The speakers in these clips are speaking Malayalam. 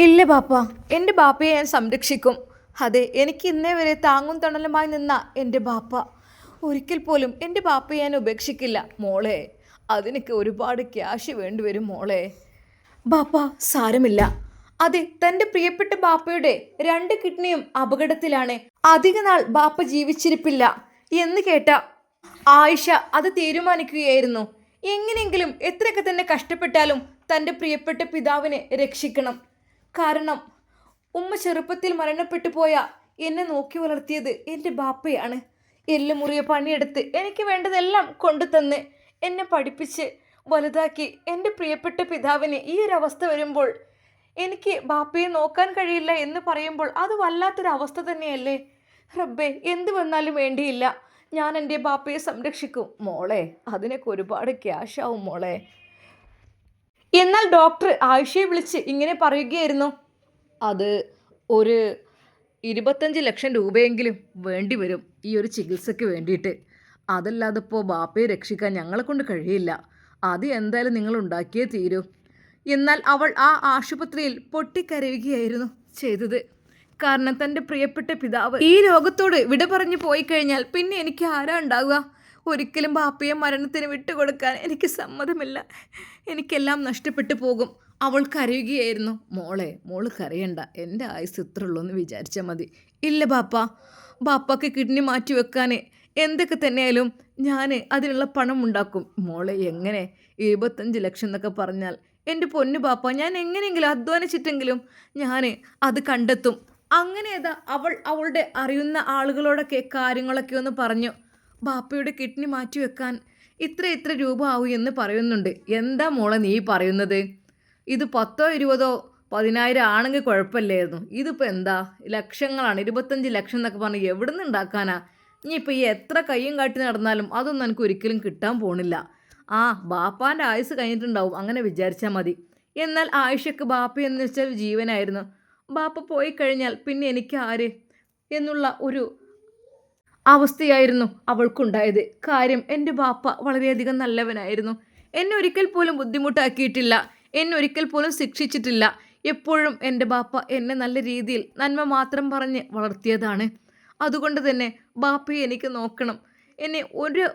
ഇല്ല ബാപ്പ, എൻ്റെ ബാപ്പയെ ഞാൻ സംരക്ഷിക്കും. അതെ, എനിക്ക് ഇന്നേ വരെ താങ്ങും തണലുമായി നിന്ന എൻ്റെ ബാപ്പ. ഒരിക്കൽ പോലും എൻ്റെ ബാപ്പയെ ഞാൻ ഉപേക്ഷിക്കില്ല മോളെ. അതിനൊക്കെ ഒരുപാട് ക്യാഷ് വേണ്ടിവരും മോളെ. ബാപ്പ, സാരമില്ല. അതെ, തൻ്റെ പ്രിയപ്പെട്ട ബാപ്പയുടെ 2 കിഡ്നിയും അപകടത്തിലാണ്. അധിക നാൾ ബാപ്പ ജീവിച്ചിരിപ്പില്ല എന്ന് കേട്ട ആയിഷ അത് തീരുമാനിക്കുകയായിരുന്നു. എങ്ങനെയെങ്കിലും എത്രയൊക്കെ തന്നെ കഷ്ടപ്പെട്ടാലും തൻ്റെ പ്രിയപ്പെട്ട പിതാവിനെ രക്ഷിക്കണം. കാരണം ഉമ്മ ചെറുപ്പത്തിൽ മരണപ്പെട്ടു പോയ എന്നെ നോക്കി വളർത്തിയത് എൻ്റെ ബാപ്പയാണ്. എല്ലുമുറിയ പണിയെടുത്ത് എനിക്ക് വേണ്ടതെല്ലാം കൊണ്ടു തന്ന് എന്നെ പഠിപ്പിച്ച് വലുതാക്കി എൻ്റെ പ്രിയപ്പെട്ട പിതാവിന് ഈ ഒരു അവസ്ഥ വരുമ്പോൾ എനിക്ക് ബാപ്പയെ നോക്കാൻ കഴിയില്ല എന്ന് പറയുമ്പോൾ അത് വല്ലാത്തൊരവസ്ഥ തന്നെയല്ലേ. റബ്ബേ, എന്ത് വന്നാലും വേണ്ടിയില്ല, ഞാൻ എൻ്റെ ബാപ്പയെ സംരക്ഷിക്കും മോളെ. അതിനൊക്കെ ഒരുപാട് ക്യാഷ് ആവും മോളെ. എന്നാൽ ഡോക്ടർ ആയിഷയെ വിളിച്ച് ഇങ്ങനെ പറയുകയായിരുന്നു. അത് ഒരു 25 ലക്ഷം രൂപയെങ്കിലും വേണ്ടി വരും ഈ ഒരു ചികിത്സയ്ക്ക് വേണ്ടിയിട്ട്. അതല്ലാതെ ഇപ്പോൾ ബാപ്പയെ രക്ഷിക്കാൻ ഞങ്ങളെ കൊണ്ട് കഴിയില്ല. അത് എന്തായാലും നിങ്ങൾ ഉണ്ടാക്കിയേ തീരൂ. എന്നാൽ അവൾ ആ ആശുപത്രിയിൽ പൊട്ടിക്കരയുകയായിരുന്നു ചെയ്തത്. കാരണം തൻ്റെ പ്രിയപ്പെട്ട പിതാവ് ഈ ലോകത്തോട് വിട പറഞ്ഞു പോയി കഴിഞ്ഞാൽ പിന്നെ എനിക്ക് ആരാ ഉണ്ടാവുക? ഒരിക്കലും ബാപ്പയെ മരണത്തിന് വിട്ടുകൊടുക്കാൻ എനിക്ക് സമ്മതമില്ല. എനിക്കെല്ലാം നഷ്ടപ്പെട്ടു പോകും. അവൾ കരയുകയായിരുന്നു. മോള് കരയണ്ട, എൻ്റെ ആയുസ് ഇത്രയുള്ളൂ എന്ന് വിചാരിച്ചാൽ മതി. ഇല്ല ബാപ്പ, ബാപ്പയ്ക്ക് കിഡ്നി മാറ്റി വെക്കാൻ എന്തൊക്കെ തന്നെയായാലും ഞാൻ അതിനുള്ള പണം ഉണ്ടാക്കും മോളെ. എങ്ങനെ 25 ലക്ഷം എന്നൊക്കെ പറഞ്ഞാൽ എൻ്റെ പൊന്നു ബാപ്പ, ഞാൻ എങ്ങനെയെങ്കിലും അധ്വാനിച്ചിട്ടെങ്കിലും ഞാൻ അത് കണ്ടെത്തും. അങ്ങനെ അവൾ അവളുടെ അറിയുന്ന ആളുകളോടൊക്കെ കാര്യങ്ങളൊക്കെ ഒന്ന് പറഞ്ഞു. ബാപ്പയുടെ കിഡ്നി മാറ്റി വെക്കാൻ ഇത്ര രൂപ ആവും എന്ന് പറയുന്നുണ്ട്. എന്താ മോളെ നീ പറയുന്നത്? ഇത് 10 20 10,000 ആണെങ്കിൽ കുഴപ്പമില്ലായിരുന്നു. ഇതിപ്പോൾ എന്താ ലക്ഷങ്ങളാണ്. 25 ലക്ഷം എന്നൊക്കെ പറഞ്ഞ് എവിടെ നിന്ന് ഉണ്ടാക്കാനാ? ഇനിയിപ്പോൾ ഈ എത്ര കയ്യും കാട്ടി നടന്നാലും അതൊന്നും എനിക്ക് ഒരിക്കലും കിട്ടാൻ പോണില്ല. ആ, ബാപ്പാൻ്റെ ആയുസ് കഴിഞ്ഞിട്ടുണ്ടാവും, അങ്ങനെ വിചാരിച്ചാൽ മതി. എന്നാൽ ആയിഷയ്ക്ക് ബാപ്പ എന്ന് വെച്ചാൽ ജീവനായിരുന്നു. ബാപ്പ പോയി കഴിഞ്ഞാൽ പിന്നെ എനിക്ക് ആര് എന്നുള്ള ഒരു അവസ്ഥയായിരുന്നു അവൾക്കുണ്ടായത്. കാര്യം എൻ്റെ ബാപ്പ വളരെയധികം നല്ലവനായിരുന്നു. എന്നെ ഒരിക്കൽ പോലും ബുദ്ധിമുട്ടാക്കിയിട്ടില്ല, എന്നെ ഒരിക്കൽ പോലും ശിക്ഷിച്ചിട്ടില്ല. എപ്പോഴും എൻ്റെ ബാപ്പ എന്നെ നല്ല രീതിയിൽ നന്മ മാത്രം പറഞ്ഞ് വളർത്തിയതാണ്. അതുകൊണ്ട് തന്നെ ബാപ്പയെ എനിക്ക് നോക്കണം. എന്നെ ഒരു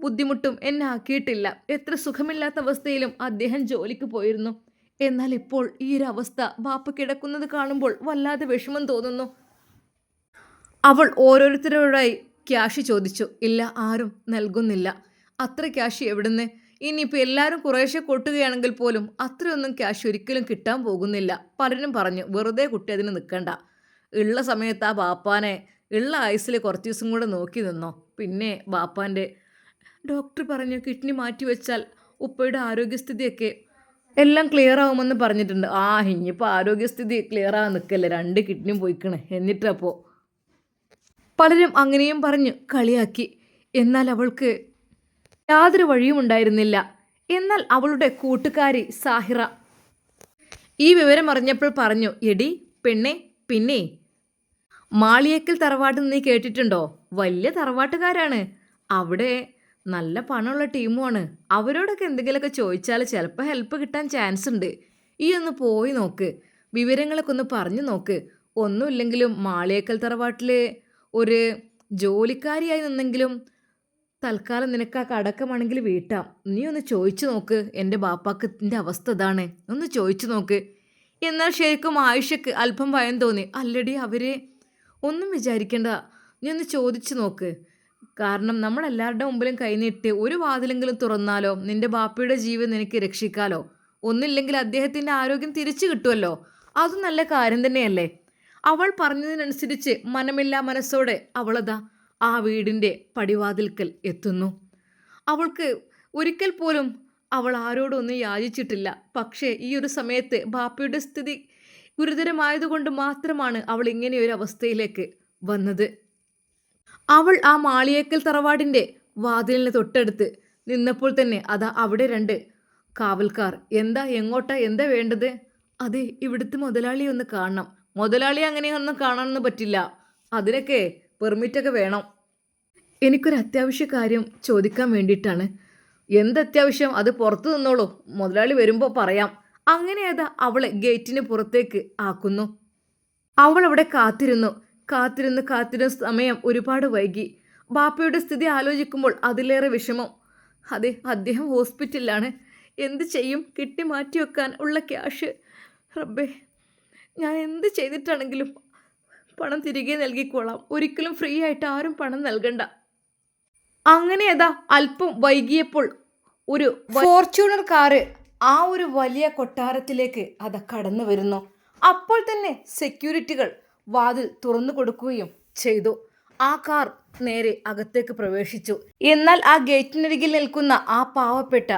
ബുദ്ധിമുട്ടും എന്നെ ആക്കിയിട്ടില്ല. എത്ര സുഖമില്ലാത്ത അവസ്ഥയിലും അദ്ദേഹം ജോലിക്ക് പോയിരുന്നു. എന്നാൽ ഇപ്പോൾ ഈ ഒരു അവസ്ഥ ബാപ്പ കിടക്കുന്നത് കാണുമ്പോൾ വല്ലാതെ വിഷമം തോന്നുന്നു. അവൾ ഓരോരുത്തരോടായി ക്യാഷ് ചോദിച്ചു. ഇല്ല, ആരും നൽകുന്നില്ല. അത്ര ക്യാഷ് എവിടുന്ന്? ഇനിയിപ്പോൾ എല്ലാവരും കുറേശ്ശെ കൊട്ടുകയാണെങ്കിൽ പോലും അത്രയൊന്നും ക്യാഷ് ഒരിക്കലും കിട്ടാൻ പോകുന്നില്ല. പലരും പറഞ്ഞു, വെറുതെ കുട്ടി അതിന് നിൽക്കണ്ട. ഉള്ള സമയത്ത് ആ ബാപ്പാനെ ഉള്ള ആയുസിൽ കുറച്ച് ദിവസം കൂടെ നോക്കി നിന്നോ. പിന്നെ ബാപ്പാൻ്റെ ഡോക്ടർ പറഞ്ഞു കിഡ്നി മാറ്റി വെച്ചാൽ ഉപ്പയുടെ ആരോഗ്യസ്ഥിതിയൊക്കെ എല്ലാം ക്ലിയർ ആവുമെന്ന് പറഞ്ഞിട്ടുണ്ട്. ഇനിയിപ്പോൾ ആരോഗ്യസ്ഥിതി ക്ലിയർ ആകാൻ നിൽക്കല്ലേ, 2 കിഡ്നിയും പോയിക്കണേ. എന്നിട്ടപ്പോൾ പലരും അങ്ങനെയും പറഞ്ഞു കളിയാക്കി. എന്നാൽ അവൾക്ക് യാതൊരു വഴിയും ഉണ്ടായിരുന്നില്ല. എന്നാൽ അവളുടെ കൂട്ടുകാരി സാഹിറ ഈ വിവരം അറിഞ്ഞപ്പോൾ പറഞ്ഞു, എടി പെണ്ണെ, പിന്നെ മാളിയേക്കൽ തറവാട്ട് നീ കേട്ടിട്ടുണ്ടോ? വലിയ തറവാട്ടുകാരാണ്. അവിടെ നല്ല പണമുള്ള ടീമുമാണ്. അവരോടൊക്കെ എന്തെങ്കിലുമൊക്കെ ചോദിച്ചാൽ ചിലപ്പോൾ ഹെൽപ്പ് കിട്ടാൻ ചാൻസ് ഉണ്ട്. ഈ ഒന്ന് പോയി നോക്ക്, വിവരങ്ങളൊക്കെ ഒന്ന് പറഞ്ഞു നോക്ക്. ഒന്നുമില്ലെങ്കിലും മാളിയേക്കൽ തറവാട്ടിൽ ഒരു ജോലിക്കാരിയായി നിന്നെങ്കിലും തൽക്കാലം നിനക്ക് ആ കടക്കമാണെങ്കിൽ വീട്ടാം. നീ ഒന്ന് ചോദിച്ചു നോക്ക്, എൻ്റെ ബാപ്പാക്കിൻ്റെ അവസ്ഥ ഇതാണ്, ഒന്ന് ചോദിച്ചു നോക്ക്. എന്നാൽ ശരിക്കും ആയിഷയ്ക്ക് അല്പം ഭയം തോന്നി. അല്ലടി, അവരെ ഒന്നും വിചാരിക്കേണ്ട, നീ ഒന്ന് ചോദിച്ചു നോക്ക്. കാരണം നമ്മളെല്ലാവരുടെ മുമ്പിലും കൈനീട്ടി ഒരു വാതിലെങ്കിലും തുറന്നാലോ നിൻ്റെ ബാപ്പയുടെ ജീവൻ നിനക്ക് രക്ഷിക്കാലോ. ഒന്നില്ലെങ്കിൽ അദ്ദേഹത്തിൻ്റെ ആരോഗ്യം തിരിച്ചു കിട്ടുമല്ലോ. അതും നല്ല കാര്യം തന്നെയല്ലേ. അവൾ പറഞ്ഞതിനനുസരിച്ച് മനമില്ലാ മനസ്സോടെ അവളതാ ആ വീടിൻ്റെ പടിവാതിൽക്കൽ എത്തുന്നു. അവൾക്ക് ഒരിക്കൽ പോലും അവൾ ആരോടൊന്നും യാചിച്ചിട്ടില്ല. പക്ഷേ ഈ ഒരു സമയത്ത് ബാപ്പയുടെ സ്ഥിതി ഗുരുതരമായതുകൊണ്ട് മാത്രമാണ് അവൾ ഇങ്ങനെയൊരു അവസ്ഥയിലേക്ക് വന്നത്. അവൾ ആ മാളിയേക്കൽ തറവാടിൻ്റെ വാതിലിന് തൊട്ടടുത്ത് നിന്നപ്പോൾ തന്നെ അവിടെ 2 കാവൽക്കാർ. എന്താ, എങ്ങോട്ടാ, എന്താ വേണ്ടത്? അതെ, ഇവിടുത്തെ മുതലാളിയെ ഒന്ന് കാണണം. മുതലാളി അങ്ങനെയൊന്നും കാണാനൊന്നും പറ്റില്ല, അതിനൊക്കെ പെർമിറ്റൊക്കെ വേണം. എനിക്കൊരു അത്യാവശ്യ കാര്യം ചോദിക്കാൻ വേണ്ടിയിട്ടാണ്. എന്തത്യാവശ്യം? അത് പുറത്തു നിന്നോളൂ, മുതലാളി വരുമ്പോൾ പറയാം. അങ്ങനെ അതാ അവളെ ഗേറ്റിന് പുറത്തേക്ക് ആക്കുന്നു. അവൾ അവിടെ കാത്തിരുന്ന് സമയം ഒരുപാട് വൈകി. ബാപ്പയുടെ സ്ഥിതി ആലോചിക്കുമ്പോൾ അതിലേറെ വിഷമം. അതെ, അദ്ദേഹം ഹോസ്പിറ്റലിലാണ്. എന്ത് ചെയ്യും? കിട്ടി മാറ്റി വെക്കാൻ ഉള്ള ക്യാഷ്. റബ്ബേ, ഞാൻ എന്ത് ചെയ്തിട്ടാണെങ്കിലും പണം തിരികെ നൽകിക്കോളാം. ഒരിക്കലും ഫ്രീ ആയിട്ട് ആരും പണം നൽകണ്ട. അങ്ങനെ അതാ അല്പം വൈകിയപ്പോൾ ഒരു ഫോർച്യൂണർ കാറ് ആ ഒരു വലിയ കൊട്ടാരത്തിലേക്ക് അതാ കടന്നു വരുന്നു. അപ്പോൾ തന്നെ സെക്യൂരിറ്റികൾ വാതിൽ തുറന്നു കൊടുക്കുകയും ചെയ്തു. ആ കാർ നേരെ അകത്തേക്ക് പ്രവേശിച്ചു. എന്നാൽ ആ ഗേറ്റിനരികിൽ നിൽക്കുന്ന ആ പാവപ്പെട്ട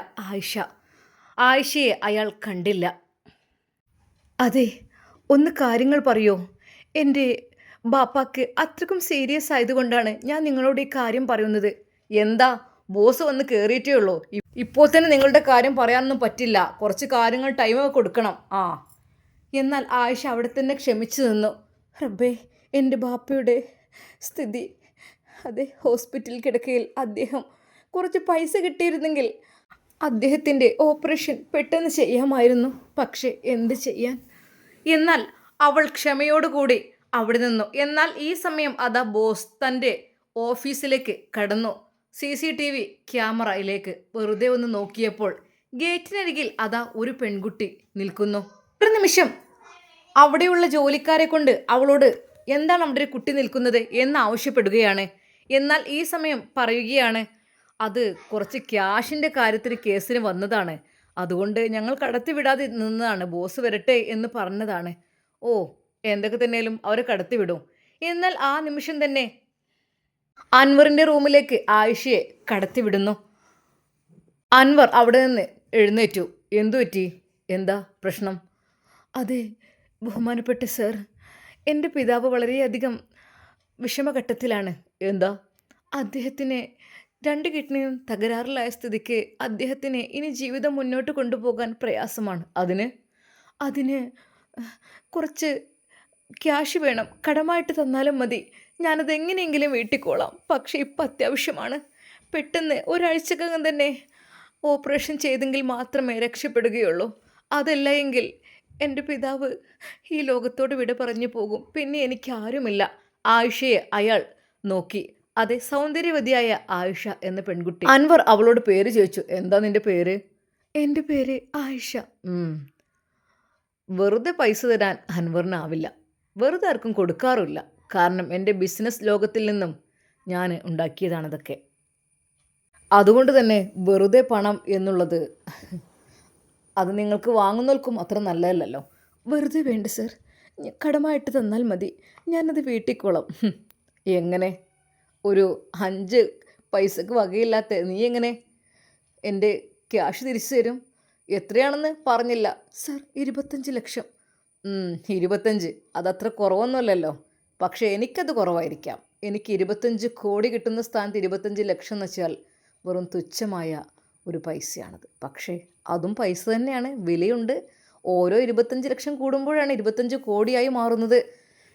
ആയിഷയെ അയാൾ കണ്ടില്ല. അതെ, ഒന്ന് കാര്യങ്ങൾ പറയോ? എൻ്റെ ബാപ്പാക്ക് അത്രക്കും സീരിയസ് ആയതുകൊണ്ടാണ് ഞാൻ നിങ്ങളോട് ഈ കാര്യം പറയുന്നത്. എന്താ? ബോസ് വന്ന് കയറിയിട്ടേ ഉള്ളൂ. ഇപ്പോൾ തന്നെ നിങ്ങളുടെ കാര്യം പറയാനൊന്നും പറ്റില്ല. കുറച്ച് കാര്യങ്ങൾ ടൈം കൊടുക്കണം. എന്നാൽ ആയിഷ അവിടെ തന്നെ ക്ഷമിച്ചു നിന്നു. റബ്ബേ, എൻ്റെ ബാപ്പയുടെ സ്ഥിതി. അതെ, ഹോസ്പിറ്റൽ കിടക്കയിൽ. അദ്ദേഹം കുറച്ച് പൈസ കിട്ടിയിരുന്നെങ്കിൽ അദ്ദേഹത്തിൻ്റെ ഓപ്പറേഷൻ പെട്ടെന്ന് ചെയ്യാമായിരുന്നു. പക്ഷേ എന്ത് ചെയ്യാൻ? എന്നാൽ അവൾ ക്ഷമയോടുകൂടി അവിടെ നിന്നു. എന്നാൽ ഈ സമയം അതാ ബോസ് തൻ്റെ ഓഫീസിലേക്ക് കടന്നു. CCTV ക്യാമറയിലേക്ക് വെറുതെ ഒന്ന് നോക്കിയപ്പോൾ ഗേറ്റിനരികിൽ അതാ ഒരു പെൺകുട്ടി നിൽക്കുന്നു. ഒരു നിമിഷം അവിടെയുള്ള ജോലിക്കാരെ കൊണ്ട് അവളോട് എന്താണ് അവിടെ ഒരു കുട്ടി നിൽക്കുന്നത് എന്ന് ആവശ്യപ്പെടുകയാണ്. എന്നാൽ ഈ സമയം പറയുകയാണ്, അത് കുറച്ച് ക്യാഷിൻ്റെ കാര്യത്തിൽ കേസിന് വന്നതാണ്. അതുകൊണ്ട് ഞങ്ങൾ കടത്തിവിടാതെ നിന്നതാണ്. ബോസ് വരട്ടെ എന്ന് പറഞ്ഞതാണ്. ഓ, എന്തൊക്കെ തന്നെയാലും അവരെ കടത്തിവിടും. എന്നാൽ ആ നിമിഷം തന്നെ അൻവറിൻ്റെ റൂമിലേക്ക് ആയിഷയെ കടത്തിവിടുന്നു. അൻവർ അവിടെ നിന്ന് എഴുന്നേറ്റു. എന്തു പറ്റി? എന്താ പ്രശ്നം? അതെ ബഹുമാനപ്പെട്ട സർ, എൻ്റെ പിതാവ് വളരെയധികം വിഷമഘട്ടത്തിലാണ്. എന്താ? അദ്ദേഹത്തിന് 2 കിഡ്നിയും തകരാറിലായ സ്ഥിതിക്ക് അദ്ദേഹത്തിന് ഇനി ജീവിതം മുന്നോട്ട് കൊണ്ടുപോകാൻ പ്രയാസമാണ്. അതിന് കുറച്ച് ക്യാഷ് വേണം. കടമായിട്ട് തന്നാലും മതി. ഞാനത് എങ്ങനെയെങ്കിലും വീട്ടിക്കോളാം. പക്ഷേ ഇപ്പം അത്യാവശ്യമാണ്. പെട്ടെന്ന് ഒരാഴ്ചക്കകം തന്നെ ഓപ്പറേഷൻ ചെയ്തെങ്കിൽ മാത്രമേ രക്ഷപ്പെടുകയുള്ളൂ. അതല്ല എങ്കിൽ എൻ്റെ പിതാവ് ഈ ലോകത്തോട് വിട പറഞ്ഞു പോകും. പിന്നെ എനിക്ക് ആരുമില്ല. ആയിഷയെ അയാൾ നോക്കി. അതെ, സൗന്ദര്യവതിയായ ആയിഷ എന്ന പെൺകുട്ടി. അൻവർ അവളോട് പേര് ചോദിച്ചു. എന്താ നിൻ്റെ പേര്? എൻ്റെ പേര് ആയിഷ. വെറുതെ പൈസ തരാൻ അൻവറിനാവില്ല. വെറുതെ ആർക്കും കൊടുക്കാറില്ല. കാരണം എൻ്റെ ബിസിനസ് ലോകത്തിൽ നിന്നും ഞാൻ ഉണ്ടാക്കിയതാണതൊക്കെ. അതുകൊണ്ട് തന്നെ വെറുതെ പണം എന്നുള്ളത് അത് നിങ്ങൾക്ക് വാങ്ങുന്നവർക്കും അത്ര നല്ലതല്ലല്ലോ. വെറുതെ വേണ്ട സർ, കടമായിട്ട് തന്നാൽ മതി. ഞാനത് വീട്ടിക്കോളാം. എങ്ങനെ? ഒരു 5 പൈസക്ക് വകയില്ലാത്ത നീ എങ്ങനെ എൻ്റെ ക്യാഷ് തിരിച്ചു തരും? എത്രയാണെന്ന് പറഞ്ഞില്ല. സർ, 25 ലക്ഷം. 25 അതത്ര കുറവൊന്നുമല്ലല്ലോ. പക്ഷേ എനിക്കത് കുറവായിരിക്കാം. എനിക്ക് 25 കോടി കിട്ടുന്ന സ്ഥാനത്ത് 25 ലക്ഷം എന്ന് വെച്ചാൽ വെറും തുച്ഛമായ ഒരു പൈസയാണത്. പക്ഷേ അതും പൈസ തന്നെയാണ്, വിലയുണ്ട്. ഓരോ 25 ലക്ഷം കൂടുമ്പോഴാണ് 25 കോടിയായി മാറുന്നത്.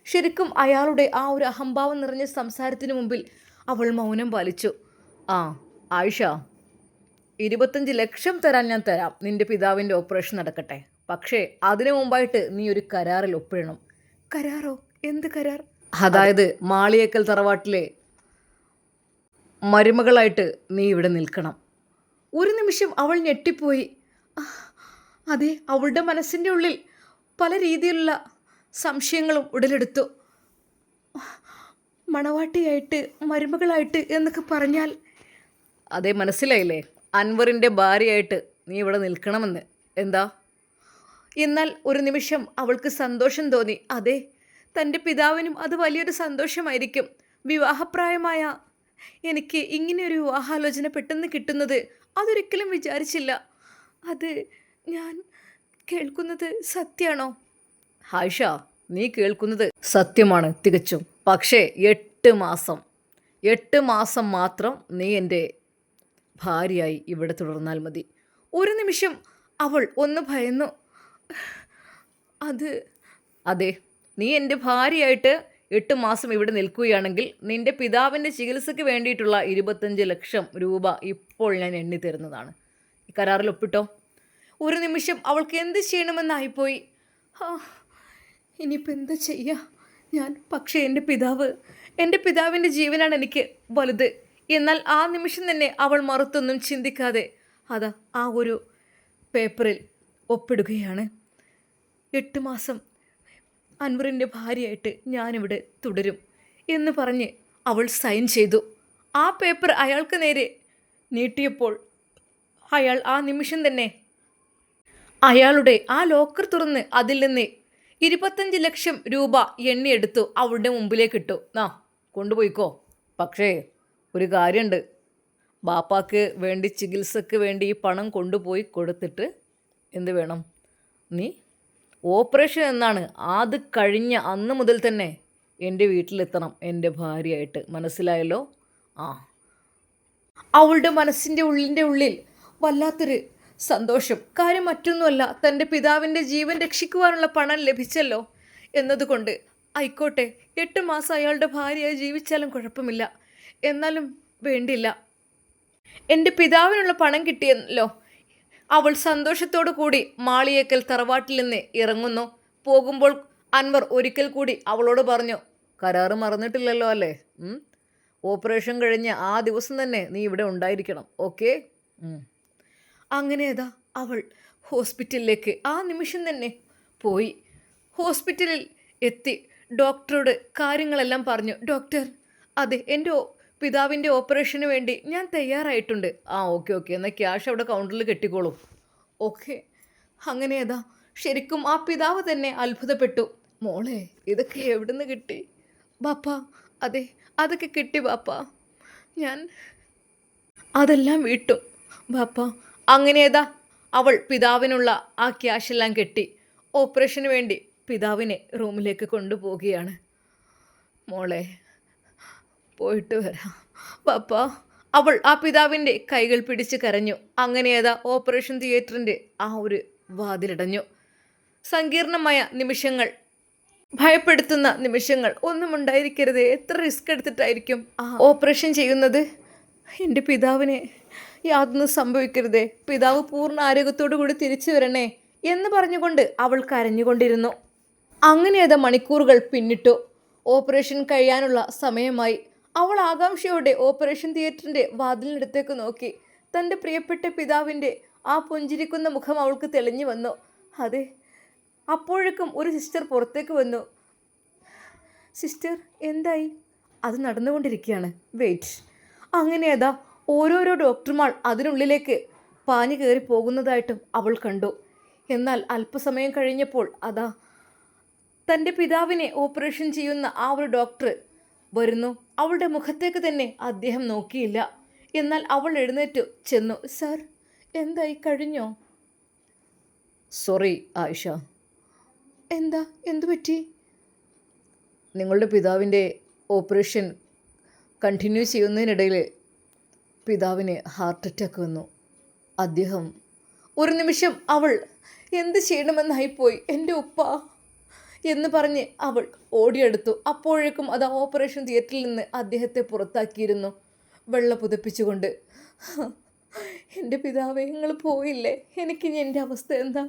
ശരിക്കും അയാളുടെ ആ ഒരു അഹംഭാവം നിറഞ്ഞ സംസാരത്തിന് മുമ്പിൽ അവൾ മൗനം പാലിച്ചു. ആയിഷ, 25 ലക്ഷം തരാൻ ഞാൻ തരാം. നിൻ്റെ പിതാവിൻ്റെ ഓപ്പറേഷൻ നടക്കട്ടെ. പക്ഷേ അതിനു മുമ്പായിട്ട് നീ ഒരു കരാറിൽ ഒപ്പിടണം. കരാറോ? എന്ത് കരാർ? അതായത് മാളിയേക്കൽ തറവാട്ടിലെ മരുമകളായിട്ട് നീ ഇവിടെ നിൽക്കണം. ഒരു നിമിഷം അവൾ ഞെട്ടിപ്പോയി. അതെ, അവളുടെ മനസ്സിൻ്റെ ഉള്ളിൽ പല രീതിയിലുള്ള സംശയങ്ങളും ഉടലെടുത്തു. മണവാട്ടിയായിട്ട്, മരുമകളായിട്ട് എന്നൊക്കെ പറഞ്ഞാൽ, അതെ മനസ്സിലായില്ലേ, അൻവറിൻ്റെ ഭാര്യയായിട്ട് നീ ഇവിടെ നിൽക്കണമെന്ന്. എന്താ? എന്നാൽ ഒരു നിമിഷം അവൾക്ക് സന്തോഷം തോന്നി. അതെ, തൻ്റെ പിതാവിനും അത് വലിയൊരു സന്തോഷമായിരിക്കും. വിവാഹപ്രായമായ എനിക്ക് ഇങ്ങനെയൊരു വിവാഹാലോചന പെട്ടെന്ന് കിട്ടുന്നത് അതൊരിക്കലും വിചാരിച്ചില്ല. അത് ഞാൻ കേൾക്കുന്നത് സത്യമാണോ? ആയിഷ, നീ കേൾക്കുന്നത് സത്യമാണ് തികച്ചും. പക്ഷേ 8 മാസം മാത്രം നീ എൻ്റെ ഭാര്യയായി ഇവിടെ തുടർന്നാൽ മതി. ഒരു നിമിഷം അവൾ ഒന്ന് ഭയന്നു. അതെ, നീ എൻ്റെ ഭാര്യയായിട്ട് 8 മാസം ഇവിടെ നിൽക്കുകയാണെങ്കിൽ നിൻ്റെ പിതാവിൻ്റെ ചികിത്സയ്ക്ക് വേണ്ടിയിട്ടുള്ള 25 ലക്ഷം രൂപ ഇപ്പോൾ ഞാൻ എണ്ണി തരുന്നതാണ്. ഈ കരാറിൽ ഒപ്പിട്ടോ. ഒരു നിമിഷം അവൾക്ക് എന്ത് ചെയ്യണമെന്നായിപ്പോയി. ആ, ഇനിയിപ്പോൾ എന്താ ചെയ്യുക ഞാൻ? പക്ഷേ എൻ്റെ പിതാവിൻ്റെ ജീവനാണ് എനിക്ക് വലുത്. എന്നാൽ ആ നിമിഷം തന്നെ അവൾ മറുത്തൊന്നും ചിന്തിക്കാതെ അതാ ആ ഒരു പേപ്പറിൽ ഒപ്പിടുകയാണ്. 8 മാസം അൻവറിൻ്റെ ഭാര്യയായിട്ട് ഞാനിവിടെ തുടരും എന്ന് പറഞ്ഞ് അവൾ സൈൻ ചെയ്തു. ആ പേപ്പർ അയാൾക്ക് നേരെ നീട്ടിയപ്പോൾ അയാൾ ആ നിമിഷം തന്നെ അയാളുടെ ആ ലോക്കർ തുറന്ന് അതിൽ നിന്ന് 25 ലക്ഷം രൂപ എണ്ണിയെടുത്തു അവളുടെ മുമ്പിലേക്ക് ഇട്ടു. കൊണ്ടുപോയിക്കോ. പക്ഷേ ഒരു കാര്യമുണ്ട്, ബാപ്പാക്ക് വേണ്ടി ചികിത്സക്ക് വേണ്ടി ഈ പണം കൊണ്ടുപോയി കൊടുത്തിട്ട് എന്ത് വേണം, നീ ഓപ്പറേഷൻ എന്നാണ് അത് കഴിഞ്ഞ അന്ന് മുതൽ തന്നെ എൻ്റെ വീട്ടിലെത്തണം എൻ്റെ ഭാര്യയായിട്ട്, മനസ്സിലായല്ലോ? ആ. അവളുടെ മനസ്സിൻ്റെ ഉള്ളിൽ വല്ലാത്തൊരു സന്തോഷം. കാര്യം മറ്റൊന്നുമല്ല, തൻ്റെ പിതാവിൻ്റെ ജീവൻ രക്ഷിക്കുവാനുള്ള പണം ലഭിച്ചല്ലോ എന്നതുകൊണ്ട്. ആയിക്കോട്ടെ, 8 മാസം അയാളുടെ ഭാര്യയായി ജീവിച്ചാലും കുഴപ്പമില്ല, എന്നാലും വേണ്ടില്ല, എൻ്റെ പിതാവിനുള്ള പണം കിട്ടിയല്ലോ. അവൾ സന്തോഷത്തോടു കൂടി മാളിയേക്കൽ തറവാട്ടിൽ നിന്ന് ഇറങ്ങുന്നു. പോകുമ്പോൾ അൻവർ ഒരിക്കൽ കൂടി അവളോട് പറഞ്ഞു, കരാറ് മറന്നിട്ടില്ലല്ലോ അല്ലേ? ഓപ്പറേഷൻ കഴിഞ്ഞ ആ ദിവസം തന്നെ നീ ഇവിടെ ഉണ്ടായിരിക്കണം, ഓക്കെ? അങ്ങനെയതാ അവൾ ഹോസ്പിറ്റലിലേക്ക് ആ നിമിഷം തന്നെ പോയി. ഹോസ്പിറ്റലിൽ എത്തി ഡോക്ടറോട് കാര്യങ്ങളെല്ലാം പറഞ്ഞു. ഡോക്ടർ, അതെ, എൻ്റെ പിതാവിൻ്റെ ഓപ്പറേഷന് വേണ്ടി ഞാൻ തയ്യാറായിട്ടുണ്ട്. ഓക്കെ, എന്നാൽ ക്യാഷ് അവിടെ കൗണ്ടറിൽ കെട്ടിക്കോളൂ. ഓക്കെ. അങ്ങനെയതാ ശരിക്കും ആ പിതാവ് തന്നെ അത്ഭുതപ്പെട്ടു. മോളെ, ഇതൊക്കെ എവിടുന്ന് കിട്ടി? ബാപ്പ, അതെ, അതൊക്കെ കിട്ടി ബാപ്പ, ഞാൻ അതെല്ലാം വീട്ടും ബാപ്പ. അങ്ങനെയതാ അവൾ പിതാവിനുള്ള ആ ക്യാഷെല്ലാം കെട്ടി ഓപ്പറേഷന് വേണ്ടി പിതാവിനെ റൂമിലേക്ക് കൊണ്ടുപോവുകയാണ്. മോളെ, പോയിട്ട് വരാം പാപ്പ. അവൾ ആ പിതാവിൻ്റെ കൈകൾ പിടിച്ച് കരഞ്ഞു. അങ്ങനെയതാ ഓപ്പറേഷൻ തിയേറ്ററിൻ്റെ ആ ഒരു വാതിലടഞ്ഞു. സങ്കീർണമായ നിമിഷങ്ങൾ, ഭയപ്പെടുത്തുന്ന നിമിഷങ്ങൾ, ഒന്നും ഉണ്ടായിരിക്കരുത്. എത്ര റിസ്ക് എടുത്തിട്ടായിരിക്കും ആ ഓപ്പറേഷൻ ചെയ്യുന്നത്. എൻ്റെ പിതാവിന് യാതൊന്നും സംഭവിക്കരുതേ, പിതാവ് പൂർണ്ണ ആരോഗ്യത്തോടു കൂടി തിരിച്ചു വരണേ എന്ന് പറഞ്ഞുകൊണ്ട് അവൾ കരഞ്ഞുകൊണ്ടിരുന്നു. അങ്ങനെയതാ മണിക്കൂറുകൾ പിന്നിട്ടു. ഓപ്പറേഷൻ കഴിയാനുള്ള സമയമായി. അവൾ ആകാംക്ഷയോടെ ഓപ്പറേഷൻ തിയേറ്ററിൻ്റെ വാതിലിനടുത്തേക്ക് നോക്കി. തൻ്റെ പ്രിയപ്പെട്ട പിതാവിൻ്റെ ആ പുഞ്ചിരിക്കുന്ന മുഖം അവൾക്ക് തെളിഞ്ഞു വന്നു. അതെ, അപ്പോഴേക്കും ഒരു സിസ്റ്റർ പുറത്തേക്ക് വന്നു. സിസ്റ്റർ, എന്തായി? അത് നടന്നുകൊണ്ടിരിക്കുകയാണ്, വെയിറ്റ്. അങ്ങനെയതാ ഓരോരോ ഡോക്ടർമാർ അതിനുള്ളിലേക്ക് പാഞ്ഞു കയറി പോകുന്നതായിട്ടും അവൾ കണ്ടു. എന്നാൽ അല്പസമയം കഴിഞ്ഞപ്പോൾ അതാ തൻ്റെ പിതാവിനെ ഓപ്പറേഷൻ ചെയ്യുന്ന ആ ഒരു ഡോക്ടർ വരുന്നു. അവളുടെ മുഖത്തേക്ക് തന്നെ അദ്ദേഹം നോക്കിയില്ല. എന്നാൽ അവൾ എഴുന്നേറ്റു ചെന്നു. സാർ, എന്തായി, കഴിഞ്ഞോ? സോറി ആയിഷ. എന്തു പറ്റി? നിങ്ങളുടെ പിതാവിൻ്റെ ഓപ്പറേഷൻ കണ്ടിന്യൂ ചെയ്യുന്നതിനിടയിൽ പിതാവിന് ഹാർട്ട് അറ്റാക്ക് വന്നു. അദ്ദേഹം ഒരു നിമിഷം അവൾ എന്ത് ചെയ്യണമെന്നായിപ്പോയി. എൻ്റെ ഉപ്പ എന്ന് പറഞ്ഞ് അവൾ ഓടിയെടുത്തു. അപ്പോഴേക്കും അത് ഓപ്പറേഷൻ തിയേറ്ററിൽ നിന്ന് അദ്ദേഹത്തെ പുറത്താക്കിയിരുന്നു, വെള്ള പുതപ്പിച്ചുകൊണ്ട്. എൻ്റെ പിതാവേ, നിങ്ങൾ പോയില്ലേ, എനിക്കിനി എൻ്റെ അവസ്ഥ എന്താ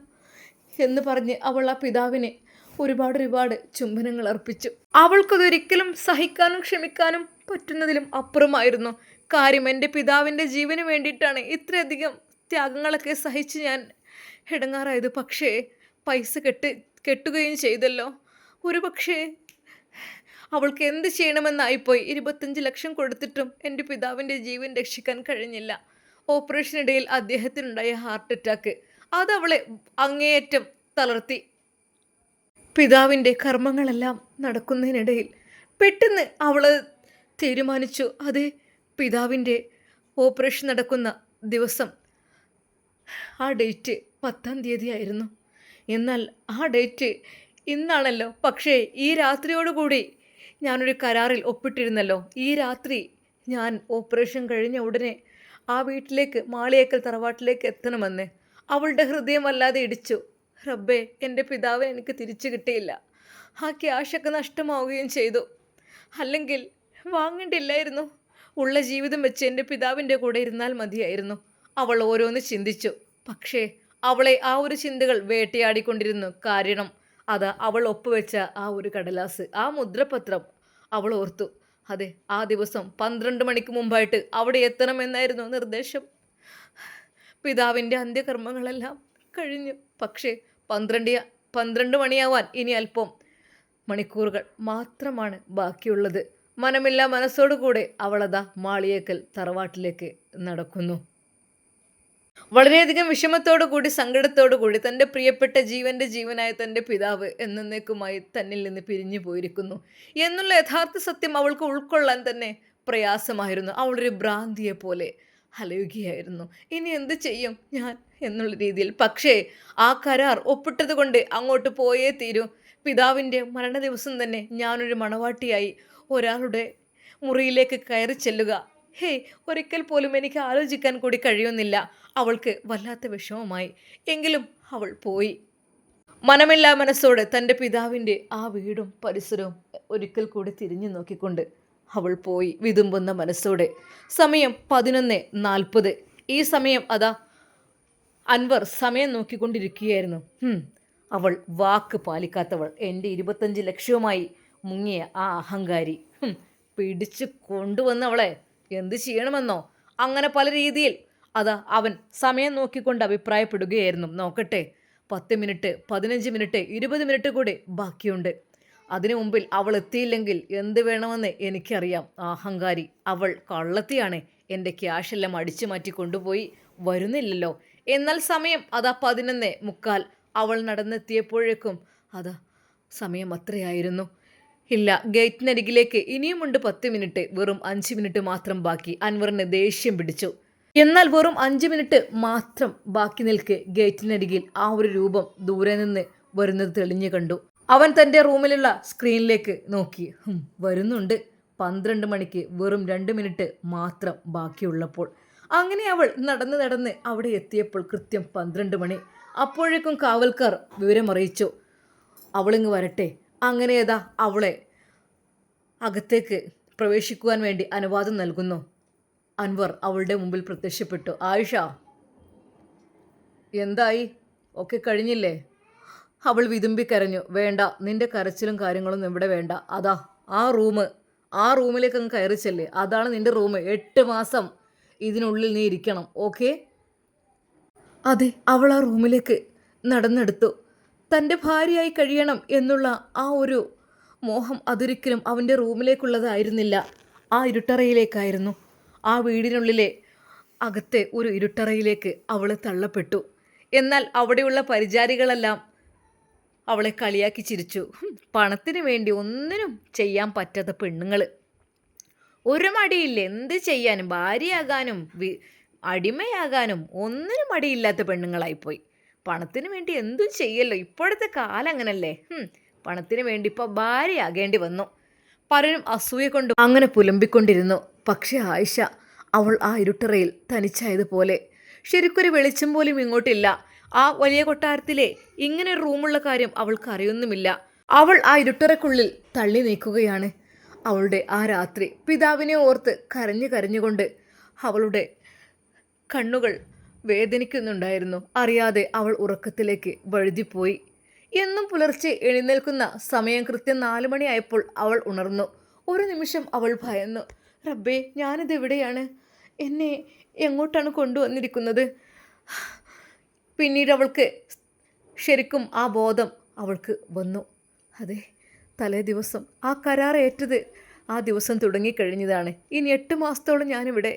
എന്ന് പറഞ്ഞ് അവൾ ആ പിതാവിനെ ഒരുപാട് ചുംബനങ്ങൾ അർപ്പിച്ചു. അവൾക്കതൊരിക്കലും സഹിക്കാനും ക്ഷമിക്കാനും പറ്റുന്നതിലും അപ്പുറമായിരുന്നു. കാര്യം, എൻ്റെ പിതാവിൻ്റെ ജീവന് വേണ്ടിയിട്ടാണ് ഇത്രയധികം ത്യാഗങ്ങളൊക്കെ സഹിച്ച് ഞാൻ ഇടങ്ങാറായത്. പക്ഷേ പൈസ കെട്ടുകയും ചെയ്തല്ലോ. ഒരു പക്ഷേ അവൾക്ക് എന്ത് ചെയ്യണമെന്നായിപ്പോയി. 25 ലക്ഷം കൊടുത്തിട്ടും എൻ്റെ പിതാവിൻ്റെ ജീവൻ രക്ഷിക്കാൻ കഴിഞ്ഞില്ല. ഓപ്പറേഷനിടയിൽ അദ്ദേഹത്തിനുണ്ടായ ഹാർട്ട് അറ്റാക്ക് അതവളെ അങ്ങേയറ്റം തളർത്തി. പിതാവിൻ്റെ കർമ്മങ്ങളെല്ലാം നടക്കുന്നതിനിടയിൽ പെട്ടെന്ന് അവൾ തീരുമാനിച്ചു, അതെ, പിതാവിൻ്റെ ഓപ്പറേഷൻ നടക്കുന്ന ദിവസം ആ ഡേറ്റ് 10-ാം തീയതി ആയിരുന്നു. എന്നാൽ ആ ഡേറ്റ് ഇന്നാണല്ലോ. പക്ഷേ ഈ രാത്രിയോടുകൂടി ഞാനൊരു കരാറിൽ ഒപ്പിട്ടിരുന്നല്ലോ. ഈ രാത്രി ഞാൻ ഓപ്പറേഷൻ കഴിഞ്ഞ ഉടനെ ആ വീട്ടിലേക്ക്, മാളിയേക്കൽ തറവാട്ടിലേക്ക് എത്തണമെന്ന്. അവളുടെ ഹൃദയം വല്ലാതെ ഇടിച്ചു. റബ്ബേ, എൻ്റെ പിതാവിനെ എനിക്ക് തിരിച്ചു കിട്ടിയില്ല. ആ ക്യാഷൊക്കെ നഷ്ടമാവുകയും ചെയ്തു. അല്ലെങ്കിൽ വാങ്ങേണ്ടില്ലായിരുന്നു. ഉള്ള ജീവിതം വെച്ച് എൻ്റെ പിതാവിൻ്റെ കൂടെ ഇരുന്നാൽ മതിയായിരുന്നു. അവൾ ഓരോന്ന് ചിന്തിച്ചു. പക്ഷേ അവളെ ആ ഒരു ചിന്തകൾ വേട്ടയാടിക്കൊണ്ടിരുന്നു. കാരണം അതാ അവൾ ഒപ്പുവെച്ച ആ ഒരു കടലാസ്, ആ മുദ്രപത്രം അവൾ ഓർത്തു. അതെ, ആ ദിവസം 12 മണിക്ക് മുമ്പായിട്ട് അവിടെ എത്തണമെന്നായിരുന്നു നിർദ്ദേശം. പിതാവിൻ്റെ അന്ത്യകർമ്മങ്ങളെല്ലാം കഴിഞ്ഞു. പക്ഷേ 12 മണിയാവാൻ ഇനി അല്പം മണിക്കൂറുകൾ മാത്രമാണ് ബാക്കിയുള്ളത്. മനമില്ലാ മനസ്സോടുകൂടെ അവളതാ മാളിയേക്കൽ തറവാട്ടിലേക്ക് നടക്കുന്നു. വളരെയധികം വിഷമത്തോടു കൂടി, സങ്കടത്തോടു കൂടി തൻ്റെ പ്രിയപ്പെട്ട ജീവൻ്റെ ജീവനായ തൻ്റെ പിതാവ് എന്നേക്കുമായി തന്നിൽ നിന്ന് പിരിഞ്ഞു പോയിരിക്കുന്നു എന്നുള്ള യഥാർത്ഥ സത്യം അവൾക്ക് ഉൾക്കൊള്ളാൻ തന്നെ പ്രയാസമായിരുന്നു. അവളൊരു ഭ്രാന്തിയെ പോലെ അലയുകയായിരുന്നു. ഇനി എന്ത് ചെയ്യും ഞാൻ എന്നുള്ള രീതിയിൽ. പക്ഷേ ആ കരാർ ഒപ്പിട്ടത് കൊണ്ട് അങ്ങോട്ട് പോയേ തീരൂ. പിതാവിൻ്റെ മരണ ദിവസം തന്നെ ഞാനൊരു മണവാട്ടിയായി ഒരാളുടെ മുറിയിലേക്ക് കയറി ചെല്ലുക, ഹേയ്, ഒരിക്കൽ പോലും എനിക്ക് ആലോചിക്കാൻ കൂടി കഴിയുന്നില്ല. അവൾക്ക് വല്ലാത്ത വിഷമമായി. എങ്കിലും അവൾ പോയി. മനമില്ലാ മനസ്സോടെ തൻ്റെ പിതാവിൻ്റെ ആ വീടും പരിസരവും ഒരിക്കൽ കൂടി തിരിഞ്ഞു നോക്കിക്കൊണ്ട് അവൾ പോയി, വിതുമ്പുന്ന മനസ്സോടെ. സമയം 11:40. ഈ സമയം അതാ അൻവർ സമയം നോക്കിക്കൊണ്ടിരിക്കുകയായിരുന്നു. അവൾ വാക്ക് പാലിക്കാത്തവൾ, എൻ്റെ 25 ലക്ഷവുമായി മുങ്ങിയ ആ അഹങ്കാരി, പിടിച്ചു കൊണ്ടുവന്നവളെ എന്ത് ചെയ്യണമെന്നോ അങ്ങനെ പല രീതിയിൽ അതാ അവൻ സമയം നോക്കിക്കൊണ്ട് അഭിപ്രായപ്പെടുകയായിരുന്നു. നോക്കട്ടെ, 10 മിനിറ്റ്, 15 മിനിറ്റ്, 20 മിനിറ്റ് കൂടി ബാക്കിയുണ്ട്. അതിനു മുമ്പിൽ അവൾ എത്തിയില്ലെങ്കിൽ എന്ത് വേണമെന്ന് എനിക്കറിയാം. അഹങ്കാരി, അവൾ കള്ളത്തിയാണ്. എൻ്റെ ക്യാഷെല്ലാം അടിച്ചു മാറ്റി കൊണ്ടുപോയി, വരുന്നില്ലല്ലോ. എന്നാൽ സമയം അതാ 11:45. അവൾ നടന്നെത്തിയപ്പോഴേക്കും അതാ സമയം അത്രയായിരുന്നു. ഇല്ല, ഗേറ്റിനരികിലേക്ക് ഇനിയുമുണ്ട് 10 മിനിറ്റ്. വെറും 5 മിനിറ്റ് മാത്രം ബാക്കി. അൻവറിന് ദേഷ്യം പിടിച്ചു. എന്നാൽ വെറും 5 മിനിറ്റ് മാത്രം ബാക്കി നിൽക്കെ ഗേറ്റിനരികിൽ ആ ഒരു രൂപം ദൂരെ നിന്ന് വരുന്നത് തെളിഞ്ഞു കണ്ടു. അവൻ തൻ്റെ റൂമിലുള്ള സ്ക്രീനിലേക്ക് നോക്കി. വരുന്നുണ്ട്. 12 മണിക്ക് വെറും 2 മിനിറ്റ് മാത്രം ബാക്കിയുള്ളപ്പോൾ. അങ്ങനെ അവൾ നടന്ന് അവിടെ എത്തിയപ്പോൾ കൃത്യം 12 മണി. അപ്പോഴേക്കും കാവൽക്കാർ വിവരമറിയിച്ചു, അവളിങ്ങ് വരട്ടെ. അങ്ങനെയതാ അവളെ അകത്തേക്ക് പ്രവേശിക്കുവാൻ വേണ്ടി അനുവാദം നൽകുന്നു. അൻവർ അവളുടെ മുമ്പിൽ പ്രത്യക്ഷപ്പെട്ടു. ആയിഷ, എന്തായി? ഒക്കെ കഴിഞ്ഞില്ലേ? അവൾ വിതുമ്പിക്കരഞ്ഞു. വേണ്ട, നിന്റെ കരച്ചിലും കാര്യങ്ങളൊന്നും ഇവിടെ വേണ്ട. അതാ ആ റൂമിലേക്ക് അങ്ങ് കയറി ചെല്ലേ. അതാണ് നിന്റെ റൂം. 8 മാസം ഇതിനുള്ളിൽ നീ ഇരിക്കണം, ഓക്കെ? അതെ, അവൾ ആ റൂമിലേക്ക് നടന്നെടുത്തു. തൻ്റെ ഭാര്യയായി കഴിയണം എന്നുള്ള ആ ഒരു മോഹം അതൊരിക്കലും അവൻ്റെ റൂമിലേക്കുള്ളതായിരുന്നില്ല. ആ ഇരുട്ടറയിലേക്കായിരുന്നു. ആ വീടിനുള്ളിലെ അകത്തെ ഒരു ഇരുട്ടറയിലേക്ക് അവൾ തള്ളപ്പെട്ടു. എന്നാൽ അവിടെയുള്ള പരിചാരികളെല്ലാം അവളെ കളിയാക്കി ചിരിച്ചു. പണത്തിന് വേണ്ടി ഒന്നിനും ചെയ്യാൻ പറ്റാത്ത പെണ്ണുങ്ങൾ, ഒരു മടിയില്ല എന്ത് ചെയ്യാനും, ഭാര്യയാകാനും അടിമയാകാനും ഒന്നിനും മടിയില്ലാത്ത പെണ്ണുങ്ങളായിപ്പോയി. പണത്തിന് വേണ്ടി എന്തും ചെയ്യല്ലോ. ഇപ്പോഴത്തെ കാലം അങ്ങനല്ലേ. പണത്തിന് വേണ്ടി ഇപ്പോൾ ഭാര്യയാകേണ്ടി വന്നു. പലരും അസൂയ കൊണ്ട് അങ്ങനെ പുലമ്പിക്കൊണ്ടിരുന്നു. പക്ഷേ ആയിഷ, അവൾ ആ ഇരുട്ടറയിൽ തനിച്ചായതുപോലെ. ശരിക്കൊരു വെളിച്ചം പോലും ഇങ്ങോട്ടില്ല. ആ വലിയ കൊട്ടാരത്തിലെ ഇങ്ങനെ റൂമുള്ള കാര്യം അവൾക്ക് അറിയൊന്നുമില്ല. അവൾ ആ ഇരുട്ടറയ്ക്കുള്ളിൽ തള്ളി നീക്കുകയാണ്. അവളുടെ ആ രാത്രി പിതാവിനെ ഓർത്ത് കരഞ്ഞുകൊണ്ട് അവളുടെ കണ്ണുകൾ വേദനിക്കുന്നുണ്ടായിരുന്നു. അറിയാതെ അവൾ ഉറക്കത്തിലേക്ക് വഴുതിപ്പോയി. എന്നും പുലർച്ചെ എഴുന്നേൽക്കുന്ന സമയം കൃത്യം 4 മണിയായപ്പോൾ അവൾ ഉണർന്നു. ഒരു നിമിഷം അവൾ ഭയന്നു. റബ്ബേ, ഞാനിതെവിടെയാണ്? എന്നെ എങ്ങോട്ടാണ് കൊണ്ടുവന്നിരിക്കുന്നത്? പിന്നീട് അവൾക്ക് ശരിക്കും ആ ബോധം അവൾക്ക് വന്നു. അതെ, തലേ ദിവസം ആ കരാർ ഏറ്റത് ആ ദിവസം തുടങ്ങിക്കഴിഞ്ഞതാണ്. ഇനി 8 മാസത്തോളം ഞാനിവിടെ.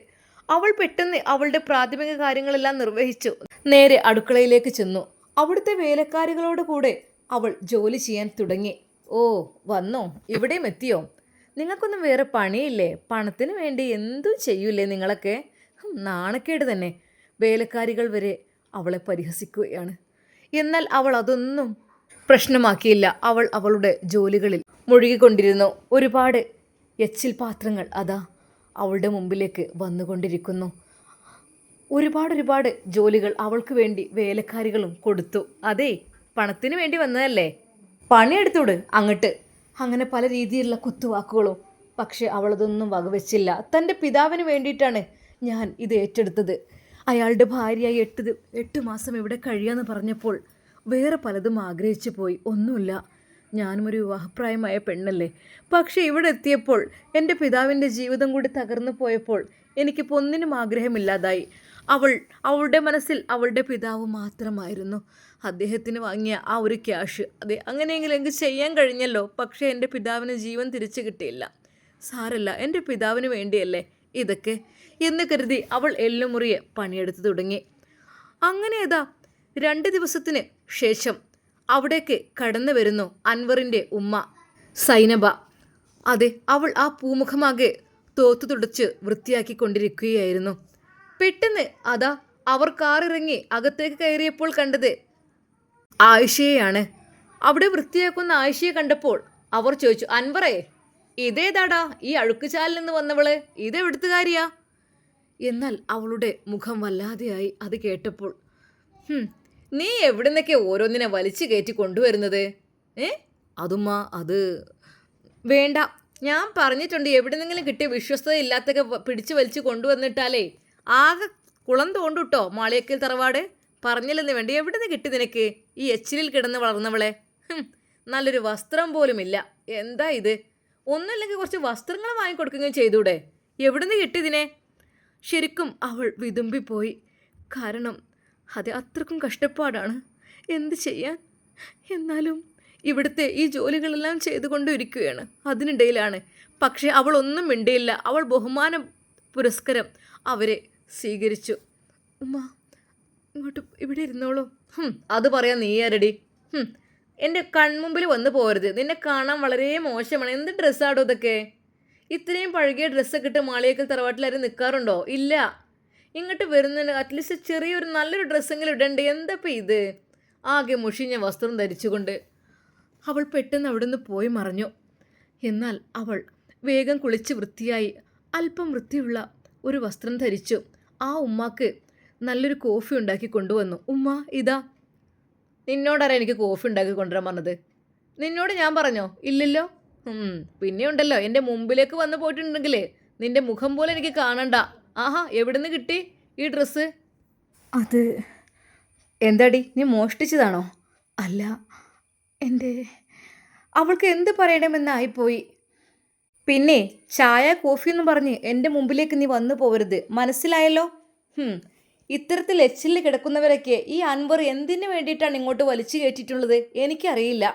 അവൾ പെട്ടെന്ന് അവളുടെ പ്രാഥമിക കാര്യങ്ങളെല്ലാം നിർവഹിച്ചു നേരെ അടുക്കളയിലേക്ക് ചെന്നു. അവിടുത്തെ വേലക്കാരികളോട് കൂടെ അവൾ ജോലി ചെയ്യാൻ തുടങ്ങി. ഓ, വന്നോ? ഇവിടെയും എത്തിയോ? നിങ്ങൾക്കൊന്നും വേറെ പണിയില്ലേ? പണത്തിന് വേണ്ടി എന്തും ചെയ്യൂലേ നിങ്ങളൊക്കെ? നാണക്കേട് തന്നെ. വേലക്കാരികൾ വരെ അവളെ പരിഹസിക്കുകയാണ്. എന്നാൽ അവൾ അതൊന്നും പ്രശ്നമാക്കിയില്ല. അവൾ അവളുടെ ജോലികളിൽ മുഴുകിക്കൊണ്ടിരുന്നു. ഒരുപാട് എച്ചിൽ പാത്രങ്ങൾ അതാ അവളുടെ മുമ്പിലേക്ക് വന്നുകൊണ്ടിരിക്കുന്നു. ഒരുപാട് ജോലികൾ അവൾക്ക് വേണ്ടി വേലക്കാരികളും കൊടുത്തു. അതെ, പണത്തിന് വേണ്ടി വന്നതല്ലേ, പണിയെടുത്തോട് അങ്ങോട്ട്. അങ്ങനെ പല രീതിയിലുള്ള കുത്തുവാക്കുകളും. പക്ഷെ അവളതൊന്നും വകവെച്ചില്ല. തൻ്റെ പിതാവിന് വേണ്ടിയിട്ടാണ് ഞാൻ ഇത് ഏറ്റെടുത്തത്. അയാളുടെ ഭാര്യയായി 8 മാസം ഇവിടെ കഴിയാന്ന് പറഞ്ഞപ്പോൾ വേറെ പലതും ആഗ്രഹിച്ചു പോയി. ഒന്നുമില്ല, ഞാനും ഒരു വിവാഹപ്രായമായ പെണ്ണല്ലേ. പക്ഷേ ഇവിടെ എത്തിയപ്പോൾ എൻ്റെ പിതാവിൻ്റെ ജീവിതം കൂടി തകർന്നു പോയപ്പോൾ എനിക്കിപ്പോൾ ഒന്നിനും ആഗ്രഹമില്ലാതായി. അവളുടെ മനസ്സിൽ അവളുടെ പിതാവ് മാത്രമായിരുന്നു. അദ്ദേഹത്തിന് വാങ്ങിയ ആ ഒരു ക്യാഷ്, അതെ, അങ്ങനെയെങ്കിലും എനിക്ക് ചെയ്യാൻ കഴിഞ്ഞല്ലോ. പക്ഷേ എൻ്റെ പിതാവിന് ജീവൻ തിരിച്ചു കിട്ടിയില്ല. സാരല്ല, എൻ്റെ പിതാവിന് വേണ്ടിയല്ലേ ഇതൊക്കെ എന്ന് കരുതി അവൾ എല്ലുമുറിയെ പണിയെടുത്ത് തുടങ്ങി. അങ്ങനെ ഏതാ 2 ദിവസത്തിന് ശേഷം അവിടേക്ക് കടന്നു വരുന്നു അൻവറിൻ്റെ ഉമ്മ സൈനബ. അതെ, അവൾ ആ പൂമുഖമാകെ തോത്തു തുടച്ച് വൃത്തിയാക്കിക്കൊണ്ടിരിക്കുകയായിരുന്നു. പെട്ടെന്ന് അതാ അവർ കാറിറങ്ങി അകത്തേക്ക് കയറിയപ്പോൾ കണ്ടത് ആയിഷയെയാണ്. അവിടെ വൃത്തിയാക്കുന്ന ആയിഷയെ കണ്ടപ്പോൾ അവർ ചോദിച്ചു, അൻവറേ, ഇതേതാടാ ഈ അഴുക്കുചാലിൽ നിന്ന് വന്നവള്? ഇതെവിടുത്തുകാരിയാ? എന്നാൽ അവളുടെ മുഖം വല്ലാതെയായി അത് കേട്ടപ്പോൾ. നീ എവിടെ നിന്നൊക്കെ ഓരോന്നിനെ വലിച്ചു കയറ്റി കൊണ്ടുവരുന്നത്? അതുമ്മ, അത് വേണ്ട, ഞാൻ പറഞ്ഞിട്ടുണ്ട്, എവിടെ നിന്നെങ്കിലും കിട്ടിയ വിശ്വസ്തത ഇല്ലാത്തൊക്കെ പിടിച്ചു വലിച്ചു കൊണ്ടുവന്നിട്ടാലേ ആകെ കുളം തോണ്ടുട്ടോ മാളിയക്കൽ തറവാട്. പറഞ്ഞില്ലെന്ന് വേണ്ടി, എവിടെ നിന്ന് കിട്ടി നിനക്ക് ഈ എച്ചിലിൽ കിടന്ന് വളർന്നവളെ? നല്ലൊരു വസ്ത്രം പോലുമില്ല. എന്താ ഇത്? ഒന്നുമില്ലെങ്കിൽ കുറച്ച് വസ്ത്രങ്ങൾ വാങ്ങിക്കൊടുക്കുകയും ചെയ്തൂടെ? എവിടെ നിന്ന് കിട്ടിയതിനെ? ശരിക്കും അവൾ വിതുമ്പിപ്പോയി. കാരണം അത് അത്രക്കും കഷ്ടപ്പാടാണ്. എന്ത് ചെയ്യാൻ? എന്നാലും ഇവിടുത്തെ ഈ ജോലികളെല്ലാം ചെയ്തുകൊണ്ടിരിക്കുകയാണ്. അതിനിടയിലാണ്. പക്ഷേ അവൾ ഒന്നും മിണ്ടിയില്ല. അവൾ ബഹുമാന പുരസ്കാരം അവരെ സ്വീകരിച്ചു. ഉമ്മ, ഇങ്ങോട്ട് ഇവിടെ ഇരുന്നോളൂ. അത് പറയാൻ നീ ആരടി? എൻ്റെ കൺമുമ്പിൽ വന്ന് പോരുത്. നിന്നെ കാണാൻ വളരെ മോശമാണ്. എന്ത് ഡ്രസ്സാടോ ഇതൊക്കെ? ഇത്രയും പഴകിയ ഡ്രസ്സൊക്കെ ഇട്ട് മാളിയേക്കൽ തറവാട്ടിലാരും നിൽക്കാറുണ്ടോ? ഇല്ല. ഇങ്ങോട്ട് വരുന്നതിന് അറ്റ്ലീസ്റ്റ് ചെറിയൊരു നല്ലൊരു ഡ്രസ്സെങ്കിലും ഇടണ്ടേ? എന്തപ്പം ഇത്? ആകെ മുഷിഞ്ഞ വസ്ത്രം ധരിച്ചുകൊണ്ട് അവൾ പെട്ടെന്ന് അവിടെ നിന്ന് പോയി മറഞ്ഞു. എന്നാൽ അവൾ വേഗം കുളിച്ച് വൃത്തിയായി അല്പം വൃത്തിയുള്ള ഒരു വസ്ത്രം ധരിച്ചു. ആ ഉമ്മാക്ക് നല്ലൊരു കോഫി ഉണ്ടാക്കി കൊണ്ടുവന്നു. ഉമ്മ, ഇതാ. നിന്നോടാരാ എനിക്ക് കോഫി ഉണ്ടാക്കി കൊണ്ടുവരാൻ പറഞ്ഞത്? നിന്നോട് ഞാൻ പറഞ്ഞോ? ഇല്ലല്ലോ. പിന്നെ ഉണ്ടല്ലോ, എൻ്റെ മുമ്പിലേക്ക് വന്ന് പോയിട്ടുണ്ടെങ്കിൽ നിൻ്റെ മുഖം പോലെ എനിക്ക് കാണണ്ട. ആഹാ, എവിടെ നിന്ന് കിട്ടി ഈ ഡ്രസ്സ്? അത് എന്താടി, നീ മോഷ്ടിച്ചതാണോ? അല്ല, അവൾക്ക് എന്ത് പറയണമെന്നായിപ്പോയി. പിന്നെ ചായ കോഫി എന്ന് പറഞ്ഞ് എൻ്റെ മുമ്പിലേക്ക് നീ വന്നു പോകരുത്, മനസ്സിലായല്ലോ? ഇത്തരത്തിൽ എച്ചിൽ കിടക്കുന്നവരൊക്കെ ഈ അൻവർ എന്തിനു വേണ്ടിയിട്ടാണ് ഇങ്ങോട്ട് വലിച്ചു കയറ്റിയിട്ടുള്ളത് എനിക്കറിയില്ല.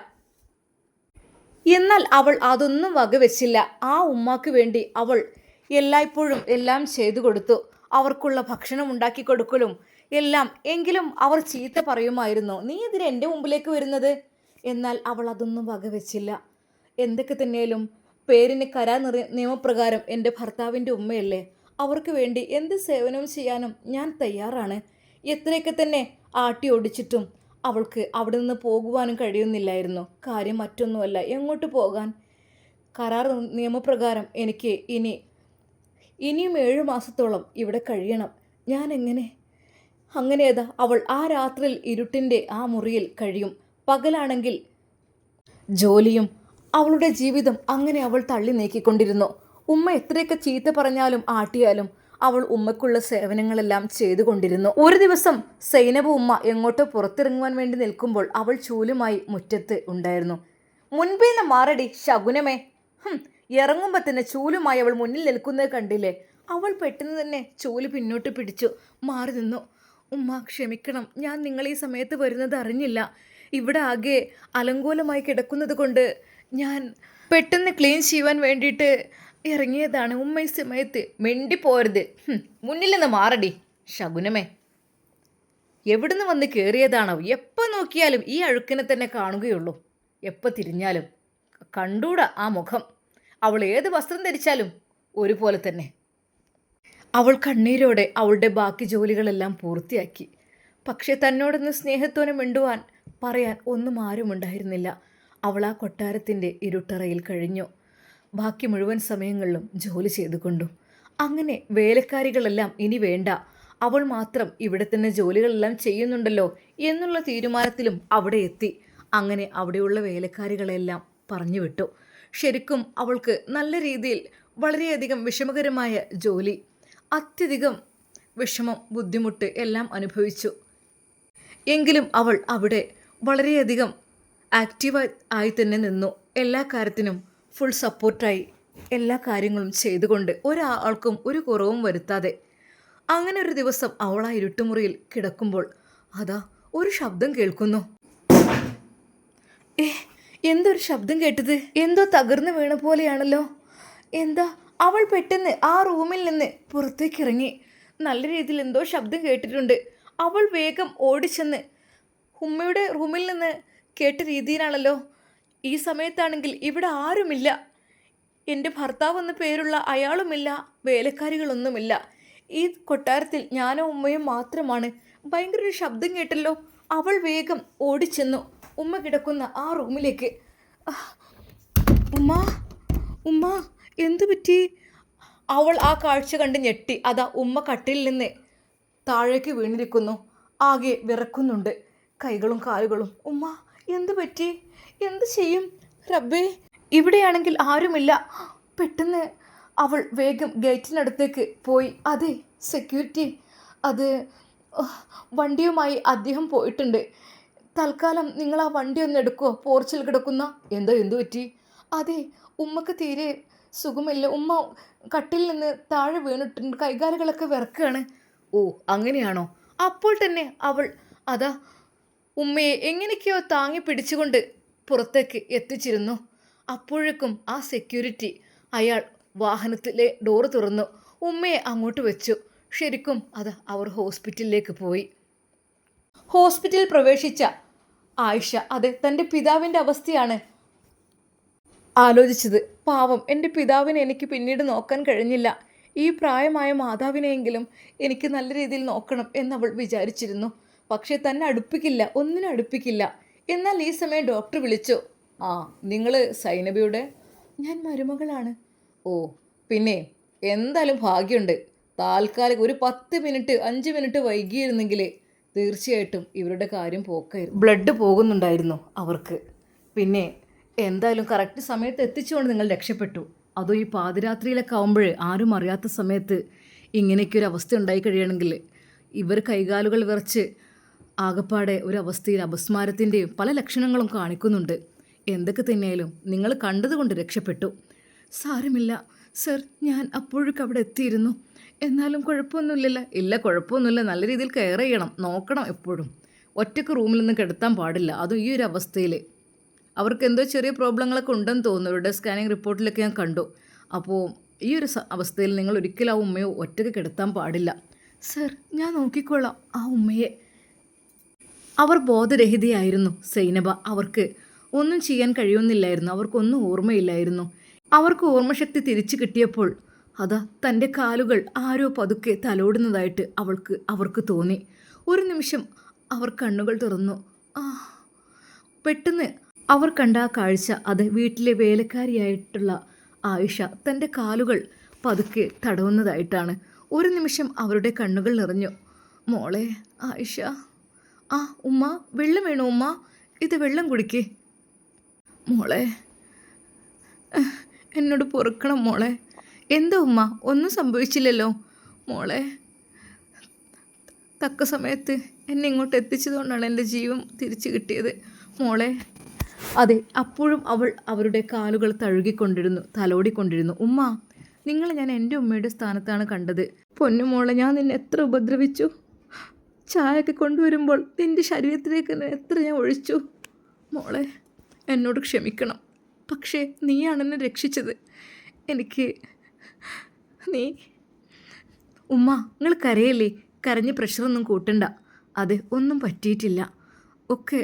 എന്നാൽ അവൾ അതൊന്നും വകവെച്ചില്ല. ആ ഉമ്മാക്ക് വേണ്ടി അവൾ എല്ലായ്പ്പോഴും എല്ലാം ചെയ്തു കൊടുത്തു. അവർക്കുള്ള ഭക്ഷണം ഉണ്ടാക്കി കൊടുക്കലും എല്ലാം. എങ്കിലും അവർ ചീത്ത പറയുമായിരുന്നു, നീ ഇതിന് എൻ്റെ മുമ്പിലേക്ക് വരുന്നത്? എന്നാൽ അവൾ അതൊന്നും വകവെച്ചില്ല. എന്തൊക്കെ തന്നെയാലും പേരിന് കരാർ നിയമപ്രകാരം എൻ്റെ ഭർത്താവിൻ്റെ ഉമ്മയല്ലേ, അവർക്ക് വേണ്ടി എന്ത് സേവനവും ചെയ്യാനും ഞാൻ തയ്യാറാണ്. എത്രയൊക്കെ തന്നെ ആട്ടി ഓടിച്ചിട്ടും അവൾക്ക് അവിടെ നിന്ന് പോകുവാനും കഴിയുന്നില്ലായിരുന്നു. കാര്യം മറ്റൊന്നുമല്ല, എങ്ങോട്ട് പോകാൻ? കരാർ നിയമപ്രകാരം എനിക്ക് ഇനിയും 7 മാസത്തോളം ഇവിടെ കഴിയണം. ഞാൻ എങ്ങനെ? അങ്ങനെയതാ അവൾ ആ രാത്രിയിൽ ഇരുട്ടിൻ്റെ ആ മുറിയിൽ കഴിയും. പകലാണെങ്കിൽ ജോലിയും. അവളുടെ ജീവിതം അങ്ങനെ അവൾ തള്ളി നീക്കിക്കൊണ്ടിരുന്നു. ഉമ്മ എത്രയൊക്കെ ചീത്ത പറഞ്ഞാലും ആട്ടിയാലും അവൾ ഉമ്മയ്ക്കുള്ള സേവനങ്ങളെല്ലാം ചെയ്തുകൊണ്ടിരുന്നു. ഒരു ദിവസം സൈനബ ഉമ്മ എങ്ങോട്ടോ പുറത്തിറങ്ങുവാൻ വേണ്ടി നിൽക്കുമ്പോൾ അവൾ ചൂലുമായി മുറ്റത്ത് ഉണ്ടായിരുന്നു. മുൻപേ നിന്ന് മാറടി ശകുനമേ. ഇറങ്ങുമ്പോൾ തന്നെ ചൂലുമായി അവൾ മുന്നിൽ നിൽക്കുന്നത് കണ്ടില്ലേ? അവൾ പെട്ടെന്ന് തന്നെ ചൂല് പിന്നോട്ട് പിടിച്ചു മാറി നിന്നു. ഉമ്മ, ക്ഷമിക്കണം, ഞാൻ നിങ്ങൾ ഈ സമയത്ത് വരുന്നത് അറിഞ്ഞില്ല. ഇവിടെ ആകെ അലങ്കോലമായി കിടക്കുന്നത് കൊണ്ട് ഞാൻ പെട്ടെന്ന് ക്ലീൻ ചെയ്യുവാൻ വേണ്ടിയിട്ട് ഇറങ്ങിയതാണ്. ഉമ്മ ഈ സമയത്ത് മിണ്ടിപ്പോരുത്. മുന്നിൽ നിന്ന് മാറടി ശകുനമേ. എവിടുന്ന് വന്ന് കയറിയതാണോ? എപ്പോൾ നോക്കിയാലും ഈ അഴുക്കിനെ തന്നെ കാണുകയുള്ളൂ. എപ്പോൾ തിരിഞ്ഞാലും കണ്ടൂടാ ആ മുഖം. അവൾ ഏത് വസ്ത്രം ധരിച്ചാലും ഒരുപോലെ തന്നെ. അവൾ കണ്ണീരോടെ അവളുടെ ബാക്കി ജോലികളെല്ലാം പൂർത്തിയാക്കി. പക്ഷേ തന്നോടൊന്ന് സ്നേഹത്തോടെ മിണ്ടുവാൻ പറയാൻ ഒന്നും ആരുമുണ്ടായിരുന്നില്ല. അവൾ ആ കൊട്ടാരത്തിൻ്റെ ഇരുട്ടറയിൽ കഴിഞ്ഞു. ബാക്കി മുഴുവൻ സമയങ്ങളിലും ജോലി ചെയ്തുകൊണ്ടും. അങ്ങനെ വേലക്കാരികളെല്ലാം ഇനി വേണ്ട, അവൾ മാത്രം ഇവിടെ തന്നെ ജോലികളെല്ലാം ചെയ്യുന്നുണ്ടല്ലോ എന്നുള്ള തീരുമാനത്തിലും അവിടെ എത്തി. അങ്ങനെ അവിടെയുള്ള വേലക്കാരികളെല്ലാം പറഞ്ഞു വിട്ടു. ശരിക്കും അവൾക്ക് നല്ല രീതിയിൽ വളരെയധികം വിഷമകരമായ ജോലി, അത്യധികം വിഷമം, ബുദ്ധിമുട്ട് എല്ലാം അനുഭവിച്ചു. എങ്കിലും അവൾ അവിടെ വളരെയധികം ആക്റ്റീവ് ആയി തന്നെ നിന്നു. എല്ലാ കാര്യത്തിനും ഫുൾ സപ്പോർട്ടായി എല്ലാ കാര്യങ്ങളും ചെയ്തുകൊണ്ട് ഒരാൾക്കും ഒരു കുറവും വരുത്താതെ. അങ്ങനെ ഒരു ദിവസം അവൾ ആ ഇരുട്ടുമുറിയിൽ കിടക്കുമ്പോൾ അതാ ഒരു ശബ്ദം കേൾക്കുന്നു. എന്തൊരു ശബ്ദം കേട്ടത്? എന്തോ തകർന്നു വീണ പോലെയാണല്ലോ. എന്താ? അവൾ പെട്ടെന്ന് ആ റൂമിൽ നിന്ന് പുറത്തേക്ക് ഇറങ്ങി. നല്ല രീതിയിൽ എന്തോ ശബ്ദം കേട്ടിട്ടുണ്ട്. അവൾ വേഗം ഓടിച്ചെന്ന് ഉമ്മയുടെ റൂമിൽ നിന്ന് കേട്ട രീതിയിലാണല്ലോ. ഈ സമയത്താണെങ്കിൽ ഇവിടെ ആരുമില്ല. എൻ്റെ ഭർത്താവ് എന്ന പേരുള്ള അയാളുമില്ല, വേലക്കാരികളൊന്നുമില്ല. ഈ കൊട്ടാരത്തിൽ ഞാനും ഉമ്മയും മാത്രമാണ്. ഭയങ്കര ഒരു ശബ്ദം കേട്ടല്ലോ. അവൾ വേഗം ഓടിച്ചെന്നു ഉമ്മ കിടക്കുന്ന ആ റൂമിലേക്ക്. ഉമ്മ, ഉമ്മ, എന്തു പറ്റി? അവൾ ആ കാഴ്ച കണ്ട് ഞെട്ടി. അതാ ഉമ്മ കട്ടിലിൽ നിന്ന് താഴേക്ക് വീണിരിക്കുന്നു. ആകെ വിറക്കുന്നുണ്ട് കൈകളും കാലുകളും. ഉമ്മ, എന്തു പറ്റി? എന്തു ചെയ്യും റബ്ബേ? ഇവിടെയാണെങ്കിൽ ആരുമില്ല. പെട്ടെന്ന് അവൾ വേഗം ഗേറ്റിനടുത്തേക്ക് പോയി. അതെ, സെക്യൂരിറ്റി, അത് വണ്ടിയുമായി അദ്ദേഹം പോയിട്ടുണ്ട്. തൽക്കാലം നിങ്ങൾ ആ വണ്ടി ഒന്ന് എടുക്കുമോ? പോർച്ചിൽ കിടക്കുന്ന. എന്തു പറ്റി? അതെ, ഉമ്മക്ക് തീരെ സുഖമില്ല. ഉമ്മ കട്ടിൽ നിന്ന് താഴെ വീണിട്ടുണ്ട്. കൈകാലുകളൊക്കെ വിറക്കുകയാണ്. ഓ, അങ്ങനെയാണോ? അപ്പോൾ തന്നെ അവൾ അതാ ഉമ്മയെ എങ്ങനെയൊക്കെയോ താങ്ങി പിടിച്ചുകൊണ്ട് പുറത്തേക്ക് എത്തിച്ചിരുന്നു. അപ്പോഴേക്കും ആ സെക്യൂരിറ്റി അയാൾ വാഹനത്തിലെ ഡോറ് തുറന്നു ഉമ്മയെ അങ്ങോട്ട് വെച്ചു. ശരിക്കും അവർ ഹോസ്പിറ്റലിലേക്ക് പോയി. ഹോസ്പിറ്റലിൽ പ്രവേശിച്ച ആയിഷ തൻ്റെ പിതാവിൻ്റെ അവസ്ഥയാണ് ആലോചിച്ചത്. പാവം, എൻ്റെ പിതാവിനെ എനിക്ക് പിന്നീട് നോക്കാൻ കഴിഞ്ഞില്ല. ഈ പ്രായമായ മാതാവിനെയെങ്കിലും എനിക്ക് നല്ല രീതിയിൽ നോക്കണം എന്നവൾ വിചാരിച്ചിരുന്നു. പക്ഷേ തന്നെ അടുപ്പിക്കില്ല, ഒന്നിനും അടുപ്പിക്കില്ല. എന്നാൽ ഈ സമയം ഡോക്ടർ വിളിച്ചു. ആ, നിങ്ങൾ സൈനബിയുടെ? ഞാൻ മരുമകളാണ്. ഓ, പിന്നെ എന്തായാലും ഭാഗ്യമുണ്ട്. താൽക്കാലിക ഒരു 10 മിനിറ്റ് 5 മിനിറ്റ് വൈകിയിരുന്നെങ്കിൽ തീർച്ചയായിട്ടും ഇവരുടെ കാര്യം പോക്കായിരുന്നു. ബ്ലഡ് പോകുന്നുണ്ടായിരുന്നു അവർക്ക്. പിന്നെ എന്തായാലും കറക്റ്റ് സമയത്ത് എത്തിച്ചുകൊണ്ട് നിങ്ങൾ രക്ഷപ്പെട്ടു. അതോ ഈ പാതിരാത്രിയിലൊക്കെ ആകുമ്പോൾ ആരും അറിയാത്ത സമയത്ത് ഇങ്ങനെയൊക്കെ ഒരു അവസ്ഥ ഉണ്ടായി കഴിയണമെങ്കിൽ ഇവർ കൈകാലുകൾ വിറച്ച് ആകപ്പാടെ ഒരു അവസ്ഥയിൽ അപസ്മാരത്തിൻ്റെയും പല ലക്ഷണങ്ങളും കാണിക്കുന്നുണ്ട്. എന്തൊക്കെ തന്നെയായാലും നിങ്ങൾ കണ്ടതുകൊണ്ട് രക്ഷപ്പെട്ടു. സാരമില്ല സർ, ഞാൻ അപ്പോഴേക്കും അവിടെ എത്തിയിരുന്നു. എന്നാലും കുഴപ്പമൊന്നുമില്ലല്ലോ? ഇല്ല, കുഴപ്പമൊന്നുമില്ല. നല്ല രീതിയിൽ കെയർ ചെയ്യണം, നോക്കണം എപ്പോഴും. ഒറ്റയ്ക്ക് റൂമിൽ നിന്ന് കിടത്താൻ പാടില്ല. അതും ഈ ഒരു അവസ്ഥയിൽ. അവർക്ക് എന്തോ ചെറിയ പ്രോബ്ലങ്ങളൊക്കെ ഉണ്ടെന്ന് തോന്നുന്നു. അവരുടെ സ്കാനിങ് റിപ്പോർട്ടിലൊക്കെ ഞാൻ കണ്ടു. അപ്പോൾ ഈ ഒരു അവസ്ഥയിൽ നിങ്ങൾ ഒരിക്കലും ആ ഉമ്മയോ ഒറ്റയ്ക്ക് കിടത്താൻ പാടില്ല. സർ, ഞാൻ നോക്കിക്കൊള്ളാം ആ ഉമ്മയെ. അവർ ബോധരഹിതയായിരുന്നു സൈനബ. അവർക്ക് ഒന്നും ചെയ്യാൻ കഴിയുന്നില്ലായിരുന്നു. അവർക്കൊന്നും ഓർമ്മയില്ലായിരുന്നു. അവർക്ക് ഓർമ്മശക്തി തിരിച്ചു കിട്ടിയപ്പോൾ തൻ്റെ കാലുകൾ ആരോ പതുക്കെ തലോടുന്നതായിട്ട് അവർക്ക് തോന്നി. ഒരു നിമിഷം അവർ കണ്ണുകൾ തുറന്നു. പെട്ടെന്ന് അവർ കണ്ട ആ കാഴ്ച വീട്ടിലെ വേലക്കാരിയായിട്ടുള്ള ആയിഷ തൻ്റെ കാലുകൾ പതുക്കെ തടവുന്നതായിട്ടാണ്. ഒരു നിമിഷം അവരുടെ കണ്ണുകൾ നിറഞ്ഞു. മോളെ ആയിഷ. ആ ഉമ്മ, വെള്ളം വേണോ ഉമ്മ? ഇത് വെള്ളം കുടിക്കേ. മോളെ, എന്നോട് പൊറുക്കണം മോളെ. എന്താ ഉമ്മ? ഒന്നും സംഭവിച്ചില്ലല്ലോ മോളെ. തക്ക സമയത്ത് എന്നെ ഇങ്ങോട്ട് എത്തിച്ചതുകൊണ്ടാണ് എൻ്റെ ജീവൻ തിരിച്ചു കിട്ടിയത് മോളെ. അപ്പോഴും അവൾ അവരുടെ കാലുകൾ തഴുകിക്കൊണ്ടിരുന്നു, തലോടിക്കൊണ്ടിരുന്നു. ഉമ്മ, നിങ്ങൾ ഞാൻ എൻ്റെ ഉമ്മയുടെ സ്ഥാനത്താണ് കണ്ടത്. പൊന്നുമോളെ, ഞാൻ നിന്നെ എത്ര ഉപദ്രവിച്ചു. ചായയൊക്കെ കൊണ്ടുവരുമ്പോൾ നിൻ്റെ ശരീരത്തിലേക്ക് എത്ര ഞാൻ ഒഴിച്ചു. മോളെ, എന്നോട് ക്ഷമിക്കണം. പക്ഷേ നീയാണ് എന്നെ രക്ഷിച്ചത്. ഉമ്മ, നിങ്ങൾ കരയല്ലേ? കരഞ്ഞ് പ്രഷറൊന്നും കൂട്ടണ്ട. ഒന്നും പറ്റിയിട്ടില്ല. ഒക്കെ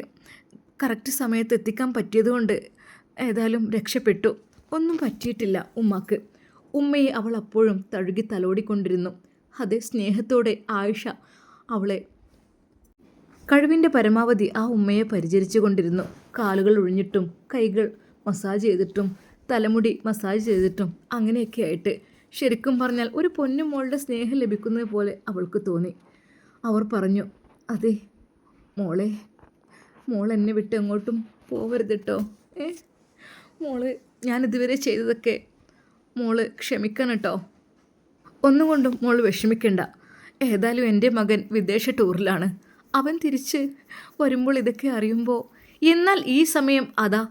കറക്റ്റ് സമയത്ത് എത്തിക്കാൻ പറ്റിയതുകൊണ്ട് ഏതായാലും രക്ഷപ്പെട്ടു. ഒന്നും പറ്റിയിട്ടില്ല ഉമ്മക്ക്. ഉമ്മയെ അവൾ അപ്പോഴും തഴുകി തലോടിക്കൊണ്ടിരുന്നു. സ്നേഹത്തോടെ ആയിഷ അവളെ കഴിവിൻ്റെ പരമാവധി ആ ഉമ്മയെ പരിചരിച്ചു കൊണ്ടിരുന്നു. കാലുകൾ ഒഴിഞ്ഞിട്ടും കൈകൾ മസാജ് ചെയ്തിട്ടും തലമുടി മസാജ് ചെയ്തിട്ടും അങ്ങനെയൊക്കെ ആയിട്ട് ശരിക്കും പറഞ്ഞാൽ ഒരു പൊന്നുമോളുടെ സ്നേഹം ലഭിക്കുന്നത് പോലെ അവൾക്ക് തോന്നി. അവർ പറഞ്ഞു, മോൾ എന്നെ വിട്ട് എങ്ങോട്ടും പോവരുത് കേട്ടോ. മോള് ഞാനിതുവരെ ചെയ്തതൊക്കെ മോള് ക്ഷമിക്കണം കേട്ടോ. ഒന്നുകൊണ്ടും മോൾ വിഷമിക്കണ്ട. ഏതായാലും എൻ്റെ മകൻ വിദേശ ടൂറിലാണ്. അവൻ തിരിച്ച് വരുമ്പോൾ ഇതൊക്കെ അറിയുമ്പോൾ. എന്നാൽ ഈ സമയം അതാ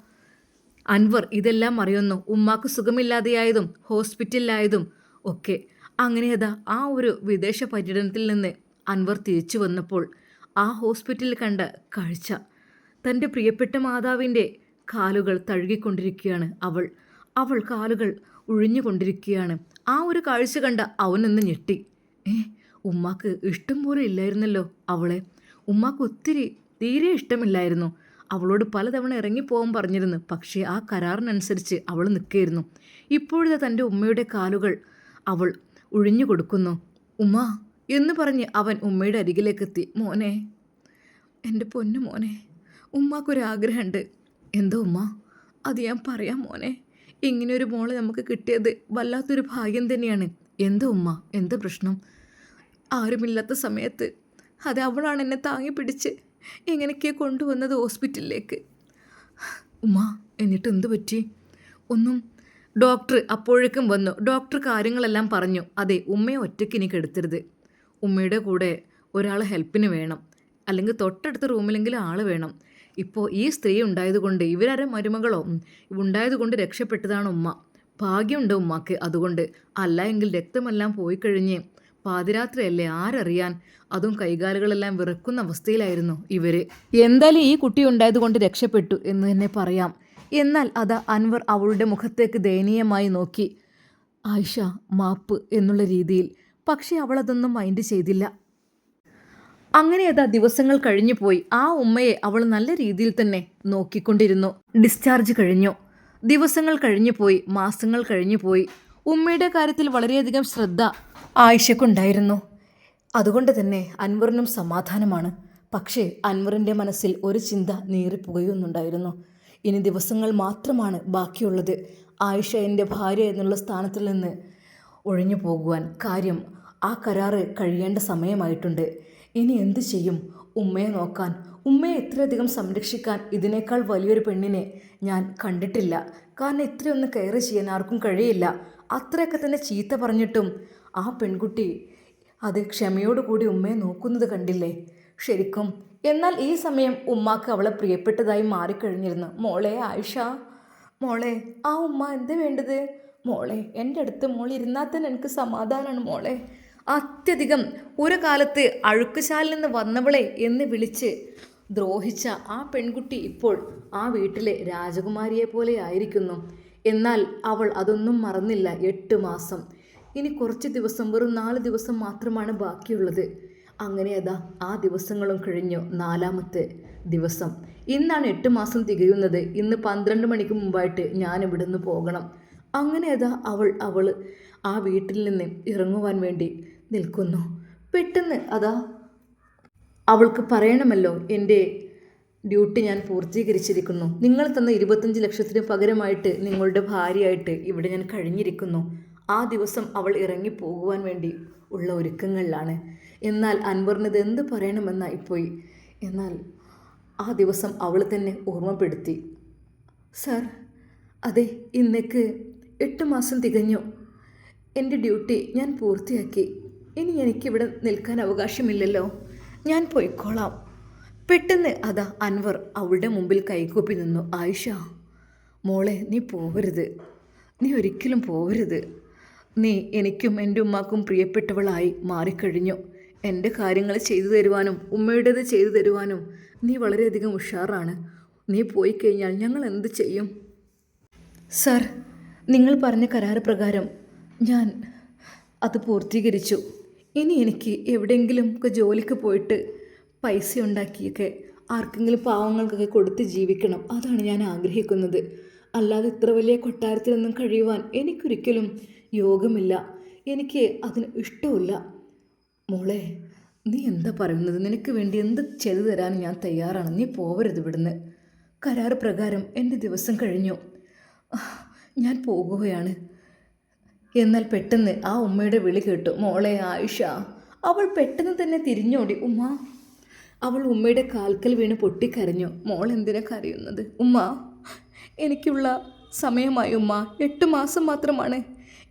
അൻവർ ഇതെല്ലാം അറിയുന്നു. ഉമ്മാക്ക് സുഖമില്ലാതെയായതും ഹോസ്പിറ്റലിലായതും ഒക്കെ. അങ്ങനെ അതാ ആ ഒരു വിദേശ പര്യടനത്തിൽ നിന്ന് അൻവർ തിരിച്ചു വന്നപ്പോൾ ആ ഹോസ്പിറ്റലിൽ കണ്ട കാഴ്ച, തൻ്റെ പ്രിയപ്പെട്ട മാതാവിൻ്റെ കാലുകൾ തഴുകിക്കൊണ്ടിരിക്കുകയാണ് അവൾ കാലുകൾ ഉഴിഞ്ഞുകൊണ്ടിരിക്കുകയാണ്. ആ ഒരു കാഴ്ച കണ്ട അവനൊന്ന് ഞെട്ടി. ഉമ്മാക്ക് ഇഷ്ടം പോലും ഇല്ലായിരുന്നല്ലോ അവളെ. ഉമ്മാക്ക് ഒത്തിരി തീരെ ഇഷ്ടമില്ലായിരുന്നു. അവളോട് പലതവണ ഇറങ്ങിപ്പോകാൻ പറഞ്ഞിരുന്നു. പക്ഷേ ആ കരാറിനനുസരിച്ച് അവൾ നിൽക്കുകയായിരുന്നു. ഇപ്പോഴത്തെ തൻ്റെ ഉമ്മയുടെ കാലുകൾ അവൾ ഉഴിഞ്ഞു കൊടുക്കുന്നു. ഉമ്മ എന്ന് പറഞ്ഞ് അവൻ ഉമ്മയുടെ അരികിലേക്കെത്തി. മോനെ, എൻ്റെ പൊന്നു മോനെ, ഉമ്മാക്കൊരാഗ്രഹമുണ്ട്. എന്തോ ഉമ്മ? അത് ഞാൻ പറയാം മോനെ. ഇങ്ങനെയൊരു മോളെ നമുക്ക് കിട്ടിയത് വല്ലാത്തൊരു ഭാഗ്യം തന്നെയാണ്. എന്താ ഉമ്മ, എന്താ പ്രശ്നം? ആരുമില്ലാത്ത സമയത്ത് അത് അവളാണ് എന്നെ താങ്ങി പിടിച്ച് എങ്ങനെയൊക്കെ കൊണ്ടുവന്നത് ഹോസ്പിറ്റലിലേക്ക്. ഉമ്മ, എന്നിട്ട് എന്ത് പറ്റി? ഒന്നും. ഡോക്ടർ അപ്പോഴേക്കും വന്നു. ഡോക്ടർ കാര്യങ്ങളെല്ലാം പറഞ്ഞു. അതെ, ഉമ്മയെ ഒറ്റയ്ക്ക് എനിക്ക് എടുത്തരുത്. ഉമ്മയുടെ കൂടെ ഒരാൾ ഹെൽപ്പിന് വേണം, അല്ലെങ്കിൽ തൊട്ടടുത്ത റൂമിലെങ്കിലും ആൾ വേണം. ഇപ്പോൾ ഈ സ്ത്രീ ഉണ്ടായതുകൊണ്ട്, ഇവരാരെ മരുമകളോ ഉണ്ടായതുകൊണ്ട് രക്ഷപ്പെട്ടതാണ് ഉമ്മ. ഭാഗ്യമുണ്ട് ഉമ്മക്ക് അതുകൊണ്ട്. അല്ല എങ്കിൽ രക്തമെല്ലാം പോയി കഴിഞ്ഞ് പാതിരാത്രിയല്ലേ, ആരറിയാൻ? അതും കൈകാലുകളെല്ലാം വിറക്കുന്ന അവസ്ഥയിലായിരുന്നു ഇവർ. എന്തായാലും ഈ കുട്ടി ഉണ്ടായതുകൊണ്ട് രക്ഷപ്പെട്ടു എന്ന് തന്നെ പറയാം. എന്നാൽ അത് അൻവർ അവളുടെ മുഖത്തേക്ക് ദയനീയമായി നോക്കി. ആയിഷ, മാപ്പ് എന്നുള്ള രീതിയിൽ. പക്ഷേ അവളതൊന്നും മൈൻഡ് ചെയ്തില്ല. അങ്ങനെ അതാ ദിവസങ്ങൾ കഴിഞ്ഞു പോയി. ആ ഉമ്മയെ അവൾ നല്ല രീതിയിൽ തന്നെ നോക്കിക്കൊണ്ടിരുന്നു. ഡിസ്ചാർജ് കഴിഞ്ഞു. ദിവസങ്ങൾ കഴിഞ്ഞു പോയി, മാസങ്ങൾ കഴിഞ്ഞു പോയി. ഉമ്മയുടെ കാര്യത്തിൽ വളരെയധികം ശ്രദ്ധ ആയിഷക്കുണ്ടായിരുന്നു. അതുകൊണ്ട് തന്നെ അൻവറിനും സമാധാനമാണ്. പക്ഷേ അൻവറിൻ്റെ മനസ്സിൽ ഒരു ചിന്ത നീറിപ്പുകയുന്നുണ്ടായിരുന്നു. ഇനി ദിവസങ്ങൾ മാത്രമാണ് ബാക്കിയുള്ളത് ആയിഷ എൻ്റെ ഭാര്യ എന്നുള്ള സ്ഥാനത്തിൽ നിന്ന് ഒഴിഞ്ഞു പോകുവാൻ. കാര്യം ആ കരാറ് കഴിയേണ്ട സമയമായിട്ടുണ്ട്. ഇനി എന്തു ചെയ്യും? ഉമ്മയെ നോക്കാൻ, ഉമ്മയെ ഇത്രയധികം സംരക്ഷിക്കാൻ ഇതിനേക്കാൾ വലിയൊരു പെണ്ണിനെ ഞാൻ കണ്ടിട്ടില്ല. കാരണം ഇത്രയൊന്നും കെയർ ചെയ്യാൻ ആർക്കും കഴിയില്ല. അത്രയൊക്കെ തന്നെ ചീത്ത പറഞ്ഞിട്ടും ആ പെൺകുട്ടി അത് ക്ഷമയോടുകൂടി ഉമ്മയെ നോക്കുന്നത് കണ്ടില്ലേ ശരിക്കും. എന്നാൽ ഈ സമയം ഉമ്മാക്ക് അവളെ പ്രിയപ്പെട്ടതായി മാറിക്കഴിഞ്ഞിരുന്നു. മോളെ ആയിഷ, മോളെ, ആ ഉമ്മ എന്ത് വേണ്ടത്? മോളെ, എൻ്റെ അടുത്ത് മോൾ ഇരുന്നാൽ തന്നെ എനിക്ക് സമാധാനമാണ് മോളെ. അത്യധികം ഒരു കാലത്ത് അഴുക്കുശാലിൽ നിന്ന് വന്നവളെ എന്ന് വിളിച്ച് ദ്രോഹിച്ച ആ പെൺകുട്ടി ഇപ്പോൾ ആ വീട്ടിലെ രാജകുമാരിയെ പോലെ ആയിരിക്കുന്നു. എന്നാൽ അവൾ അതൊന്നും മറന്നില്ല. 8 മാസം, ഇനി കുറച്ച് ദിവസം, വെറും 4 ദിവസം മാത്രമാണ് ബാക്കിയുള്ളത്. അങ്ങനെ അതാ ആ ദിവസങ്ങളും കഴിഞ്ഞു. 4ാമത്തെ ദിവസം. ഇന്നാണ് 8 മാസം തികയുന്നത്. ഇന്ന് 12 മണിക്ക് മുമ്പായിട്ട് ഞാൻ ഇവിടുന്ന് പോകണം. അങ്ങനെ അതാ അവൾ ആ വീട്ടിൽ നിന്ന് ഇറങ്ങുവാൻ വേണ്ടി നിൽക്കുന്നു. പെട്ടെന്ന് അതാ അവൾക്ക് പറയണമല്ലോ, എൻ്റെ ഡ്യൂട്ടി ഞാൻ പൂർത്തീകരിച്ചിരിക്കുന്നു. നിങ്ങൾ തന്ന 25 ലക്ഷത്തിന് പകരമായിട്ട് നിങ്ങളുടെ ഭാര്യയായിട്ട് ഇവിടെ ഞാൻ കഴിഞ്ഞിരിക്കുന്നു. ആ ദിവസം അവൾ ഇറങ്ങി പോകുവാൻ വേണ്ടി ഉള്ള ഒരുക്കങ്ങളിലാണ്. എന്നാൽ അൻവറിനത് എന്ത് പറയണമെന്നായിപ്പോയി. എന്നാൽ ആ ദിവസം അവൾ തന്നെ ഓർമ്മപ്പെടുത്തി. സാർ, അതെ, ഇന്നേക്ക് 8 മാസം തികഞ്ഞു. എൻ്റെ ഡ്യൂട്ടി ഞാൻ പൂർത്തിയാക്കി. ഇനി എനിക്കിവിടെ നിൽക്കാൻ അവകാശമില്ലല്ലോ. ഞാൻ പോയിക്കോളാം. പെട്ടെന്ന് അതാ അൻവർ അവളുടെ മുമ്പിൽ കൈകൂപ്പി നിന്നു. ആയിഷ, മോളെ, നീ പോവരുത്. നീ ഒരിക്കലും പോവരുത്. നീ എനിക്കും എൻ്റെ ഉമ്മാക്കും പ്രിയപ്പെട്ടവളായി മാറിക്കഴിഞ്ഞു. എൻ്റെ കാര്യങ്ങൾ ചെയ്തു തരുവാനും ഉമ്മയുടേത് ചെയ്തു തരുവാനും നീ വളരെയധികം ഉഷാറാണ്. നീ പോയി കഴിഞ്ഞാൽ ഞങ്ങൾ എന്ത് ചെയ്യും? സാർ, നിങ്ങൾ പറഞ്ഞ കരാറ് പ്രകാരം ഞാൻ അത് പൂർത്തീകരിച്ചു. ഇനി എനിക്ക് എവിടെയെങ്കിലും ഒക്കെ ജോലിക്ക് പോയിട്ട് പൈസ ഉണ്ടാക്കിയൊക്കെ ആർക്കെങ്കിലും പാവങ്ങൾക്കൊക്കെ കൊടുത്ത് ജീവിക്കണം. അതാണ് ഞാൻ ആഗ്രഹിക്കുന്നത്. അല്ലാതെ ഇത്ര വലിയ കൊട്ടാരത്തിലൊന്നും കഴിയുവാൻ എനിക്കൊരിക്കലും യോഗമില്ല. എനിക്ക് അതിന് ഇഷ്ടമില്ല. മോളെ, നീ എന്താ പറയുന്നത്? നിനക്ക് വേണ്ടി എന്ത് ചെയ്തു തരാൻ ഞാൻ തയ്യാറാണ്. നീ പോവരുത് ഇവിടുന്ന്. കരാറ് പ്രകാരം എൻ്റെ ദിവസം കഴിഞ്ഞു. ഞാൻ പോകുകയാണ്. എന്നാൽ പെട്ടെന്ന് ആ ഉമ്മയുടെ വിളി കേട്ടു. മോളെ ആയിഷ. അവൾ പെട്ടെന്ന് തന്നെ തിരിഞ്ഞോടി. ഉമ്മ. അവൾ ഉമ്മയുടെ കാൽക്കൽ വീണ് പൊട്ടിക്കരഞ്ഞു. മോൾ എന്തിനാ കരയുന്നത്? ഉമ്മ, എനിക്കുള്ള സമയമായി ഉമ്മ. 8 മാസം മാത്രമാണ്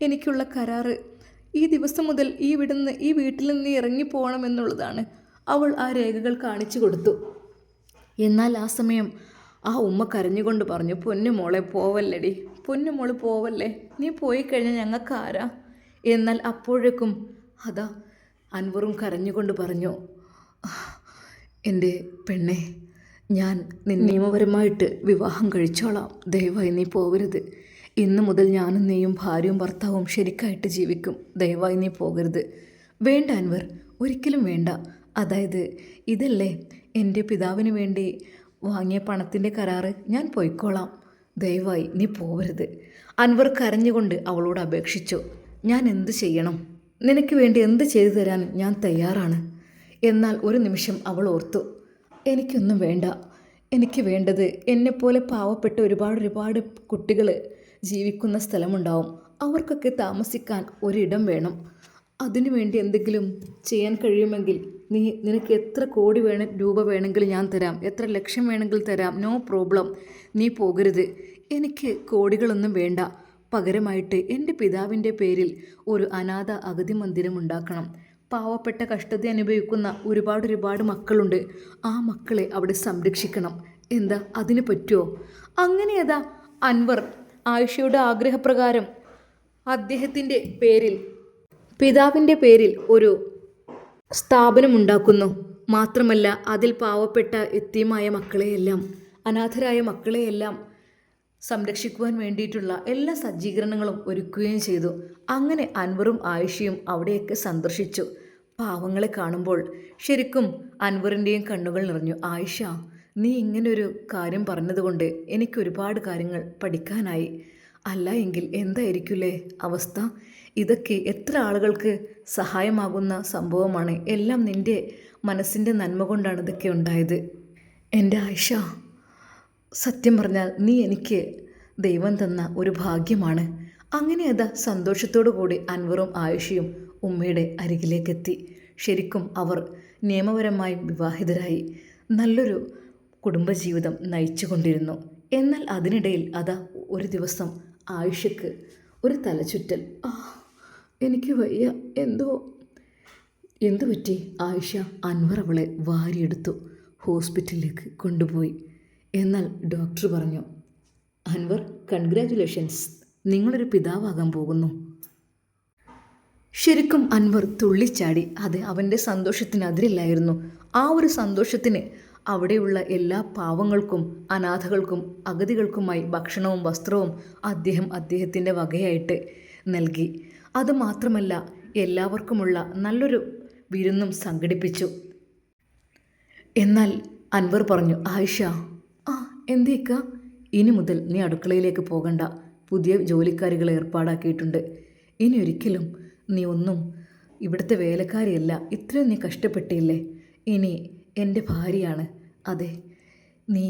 എനിക്കുള്ള കരാറ്. ഈ ദിവസം മുതൽ ഈ വീട്ടിൽ നിന്ന് ഇറങ്ങിപ്പോകണമെന്നുള്ളതാണ്. അവൾ ആ രേഖകൾ കാണിച്ചു കൊടുത്തു. എന്നാൽ ആ സമയം ആ ഉമ്മ കരഞ്ഞുകൊണ്ട് പറഞ്ഞു, പൊന്നുമോളെ പോവല്ലടി, പൊന്നുമോള് പോവല്ലേ, നീ പോയി കഴിഞ്ഞാൽ ഞങ്ങൾക്ക് ആരാ? എന്നാൽ അപ്പോഴേക്കും അതാ അൻവറും കരഞ്ഞുകൊണ്ട് പറഞ്ഞു, എൻ്റെ പെണ്ണെ, ഞാൻ നിയമപരമായിട്ട് വിവാഹം കഴിച്ചോളാം, ദയവായി നീ പോകരുത്. ഇന്നു മുതൽ ഞാനും നീയും ഭാര്യയും ഭർത്താവും ശരിക്കായിട്ട് ജീവിക്കും, ദയവായി നീ പോകരുത്. വേണ്ട അൻവർ, ഒരിക്കലും വേണ്ട. അതായത് ഇതല്ലേ എൻ്റെ പിതാവിന് വേണ്ടി വാങ്ങിയ പണത്തിൻ്റെ കരാറ്, ഞാൻ പോയിക്കോളാം, ദയവായി നീ പോകരുത്. അൻവർ കരഞ്ഞുകൊണ്ട് അവളോട് അപേക്ഷിച്ചു. ഞാൻ എന്ത് ചെയ്യണം? നിനക്ക് വേണ്ടി എന്ത് ചെയ്തു തരാൻ ഞാൻ തയ്യാറാണ്. എന്നാൽ ഒരു നിമിഷം അവൾ ഓർത്തു, എനിക്കൊന്നും വേണ്ട. എനിക്ക് വേണ്ടത് എന്നെപ്പോലെ പാവപ്പെട്ട ഒരുപാട് കുട്ടികൾ ജീവിക്കുന്ന സ്ഥലമുണ്ടാവും. അവർക്കൊക്കെ താമസിക്കാൻ ഒരിടം വേണം. അതിനുവേണ്ടി എന്തെങ്കിലും ചെയ്യാൻ കഴിയുമെങ്കിൽ നിനക്ക് എത്ര കോടി രൂപ വേണമെങ്കിലും ഞാൻ തരാം, എത്ര ലക്ഷം വേണമെങ്കിലും തരാം, നോ പ്രോബ്ലം. നീ പോകരുത്. എനിക്ക് കോടികളൊന്നും വേണ്ട. പകരമായിട്ട് എൻ്റെ പിതാവിൻ്റെ പേരിൽ ഒരു അനാഥ അഗതി മന്ദിരം ഉണ്ടാക്കണം. പാവപ്പെട്ട കഷ്ടത അനുഭവിക്കുന്ന ഒരുപാട് മക്കളുണ്ട്. ആ മക്കളെ അവിടെ സംരക്ഷിക്കണം. എന്താ, അതിന് പറ്റുമോ? അങ്ങനെ അതാ അൻവർ ആയിഷയുടെ ആഗ്രഹപ്രകാരം അദ്ദേഹത്തിൻ്റെ പേരിൽ, പിതാവിൻ്റെ പേരിൽ ഒരു സ്ഥാപനമുണ്ടാക്കുന്നു. മാത്രമല്ല അതിൽ പാവപ്പെട്ട എത്തീമായ മക്കളെയെല്ലാം, അനാഥരായ മക്കളെയെല്ലാം സംരക്ഷിക്കുവാൻ വേണ്ടിയിട്ടുള്ള എല്ലാ സജ്ജീകരണങ്ങളും ഒരുക്കുകയും ചെയ്തു. അങ്ങനെ അൻവറും ആയിഷയും അവിടെയൊക്കെ സന്ദർശിച്ചു. പാവങ്ങളെ കാണുമ്പോൾ ശരിക്കും അൻവറിൻ്റെയും കണ്ണുകൾ നിറഞ്ഞു. ആയിഷ, നീ ഇങ്ങനൊരു കാര്യം പറഞ്ഞതുകൊണ്ട് എനിക്ക് ഒരുപാട് കാര്യങ്ങൾ പഠിക്കാനായി. അല്ല എങ്കിൽ എന്തായിരിക്കില്ലേ അവസ്ഥ? ഇതൊക്കെ എത്ര ആളുകൾക്ക് സഹായമാകുന്ന സംഭവമാണ്. എല്ലാം നിൻ്റെ മനസ്സിൻ്റെ നന്മ കൊണ്ടാണ് ഇതൊക്കെ ഉണ്ടായത്. എൻ്റെ ആയിഷ, സത്യം പറഞ്ഞാൽ നീ എനിക്ക് ദൈവം തന്ന ഒരു ഭാഗ്യമാണ്. അങ്ങനെ അതാ സന്തോഷത്തോടു കൂടി അൻവറും ആയിഷയും ഉമ്മയുടെ അരികിലേക്കെത്തി. ശരിക്കും അവർ നിയമപരമായി വിവാഹിതരായി നല്ലൊരു കുടുംബജീവിതം നയിച്ചു കൊണ്ടിരുന്നു. എന്നാൽ അതിനിടയിൽ അതാ ഒരു ദിവസം ആയിഷയ്ക്ക് ഒരു തലചുറ്റൽ. എനിക്ക് വയ്യ, എന്തു പറ്റി ആയിഷ? അൻവർ അവളെ വാരിയെടുത്തു ഹോസ്പിറ്റലിലേക്ക് കൊണ്ടുപോയി. എന്നാൽ ഡോക്ടർ പറഞ്ഞു, അൻവർ, കൺഗ്രാറ്റുലേഷൻസ്, നിങ്ങളൊരു പിതാവാകാൻ പോകുന്നു. ശരിക്കും അൻവർ തുള്ളിച്ചാടി. അത് അവൻ്റെ സന്തോഷത്തിന് അതിരില്ലായിരുന്നു. ആ ഒരു സന്തോഷത്തിന് അവിടെയുള്ള എല്ലാ പാവങ്ങൾക്കും അനാഥകൾക്കും അഗതികൾക്കുമായി ഭക്ഷണവും വസ്ത്രവും അദ്ദേഹത്തിൻ്റെ വകയായിട്ട് നൽകി. അതുമാത്രമല്ല എല്ലാവർക്കുമുള്ള നല്ലൊരു വിരുന്നും സംഘടിപ്പിച്ചു. എന്നാൽ അൻവർ പറഞ്ഞു, ആയിഷ, എന്തേക്ക, ഇനി മുതൽ നീ അടുക്കളയിലേക്ക് പോകണ്ട. പുതിയ ജോലിക്കാരികളെ ഏർപ്പാടാക്കിയിട്ടുണ്ട്. ഇനി ഒരിക്കലും നീ ഒന്നും ഇവിടുത്തെ വേലക്കാരിയല്ല. ഇത്രയും നീ കഷ്ടപ്പെട്ടില്ലേ, ഇനി എൻ്റെ ഭാര്യയാണ്. അതെ, നീ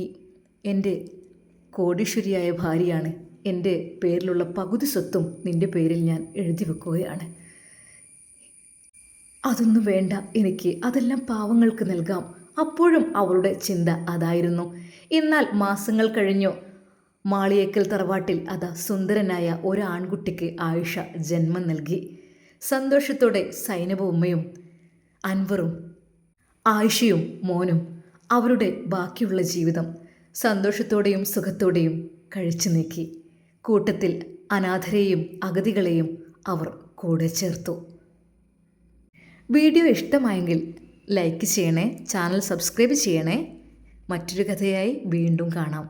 എൻ്റെ കോടീശ്വരിയായ ഭാര്യയാണ്. എൻ്റെ പേരിലുള്ള പകുതി സ്വത്തും നിൻ്റെ പേരിൽ ഞാൻ എഴുതി വെക്കുകയാണ്. അതൊന്നും വേണ്ട എനിക്ക്, അതെല്ലാം പാവങ്ങൾക്ക് നൽകാം. അപ്പോഴും അവളുടെ ചിന്ത അതായിരുന്നു. എന്നാൽ മാസങ്ങൾ കഴിഞ്ഞു. മാളിയേക്കൽ തറവാട്ടിൽ അതാ സുന്ദരനായ ഒരു ആൺകുട്ടിക്ക് ആയിഷ ജന്മം നൽകി. സന്തോഷത്തോടെ സൈനബ ഉമ്മയും അൻവറും ആയിഷയും മോനും അവരുടെ ബാക്കിയുള്ള ജീവിതം സന്തോഷത്തോടെയും സുഖത്തോടെയും കഴിച്ചു നീക്കി. കൂട്ടത്തിൽ അനാഥരെയും അഗതികളെയും അവർ കൂടെ ചേർത്തു. വീഡിയോ ഇഷ്ടമായെങ്കിൽ ലൈക്ക് ചെയ്യണേ, ചാനൽ സബ്സ്ക്രൈബ് ചെയ്യണേ. മറ്റൊരു കഥയായി വീണ്ടും കാണാം.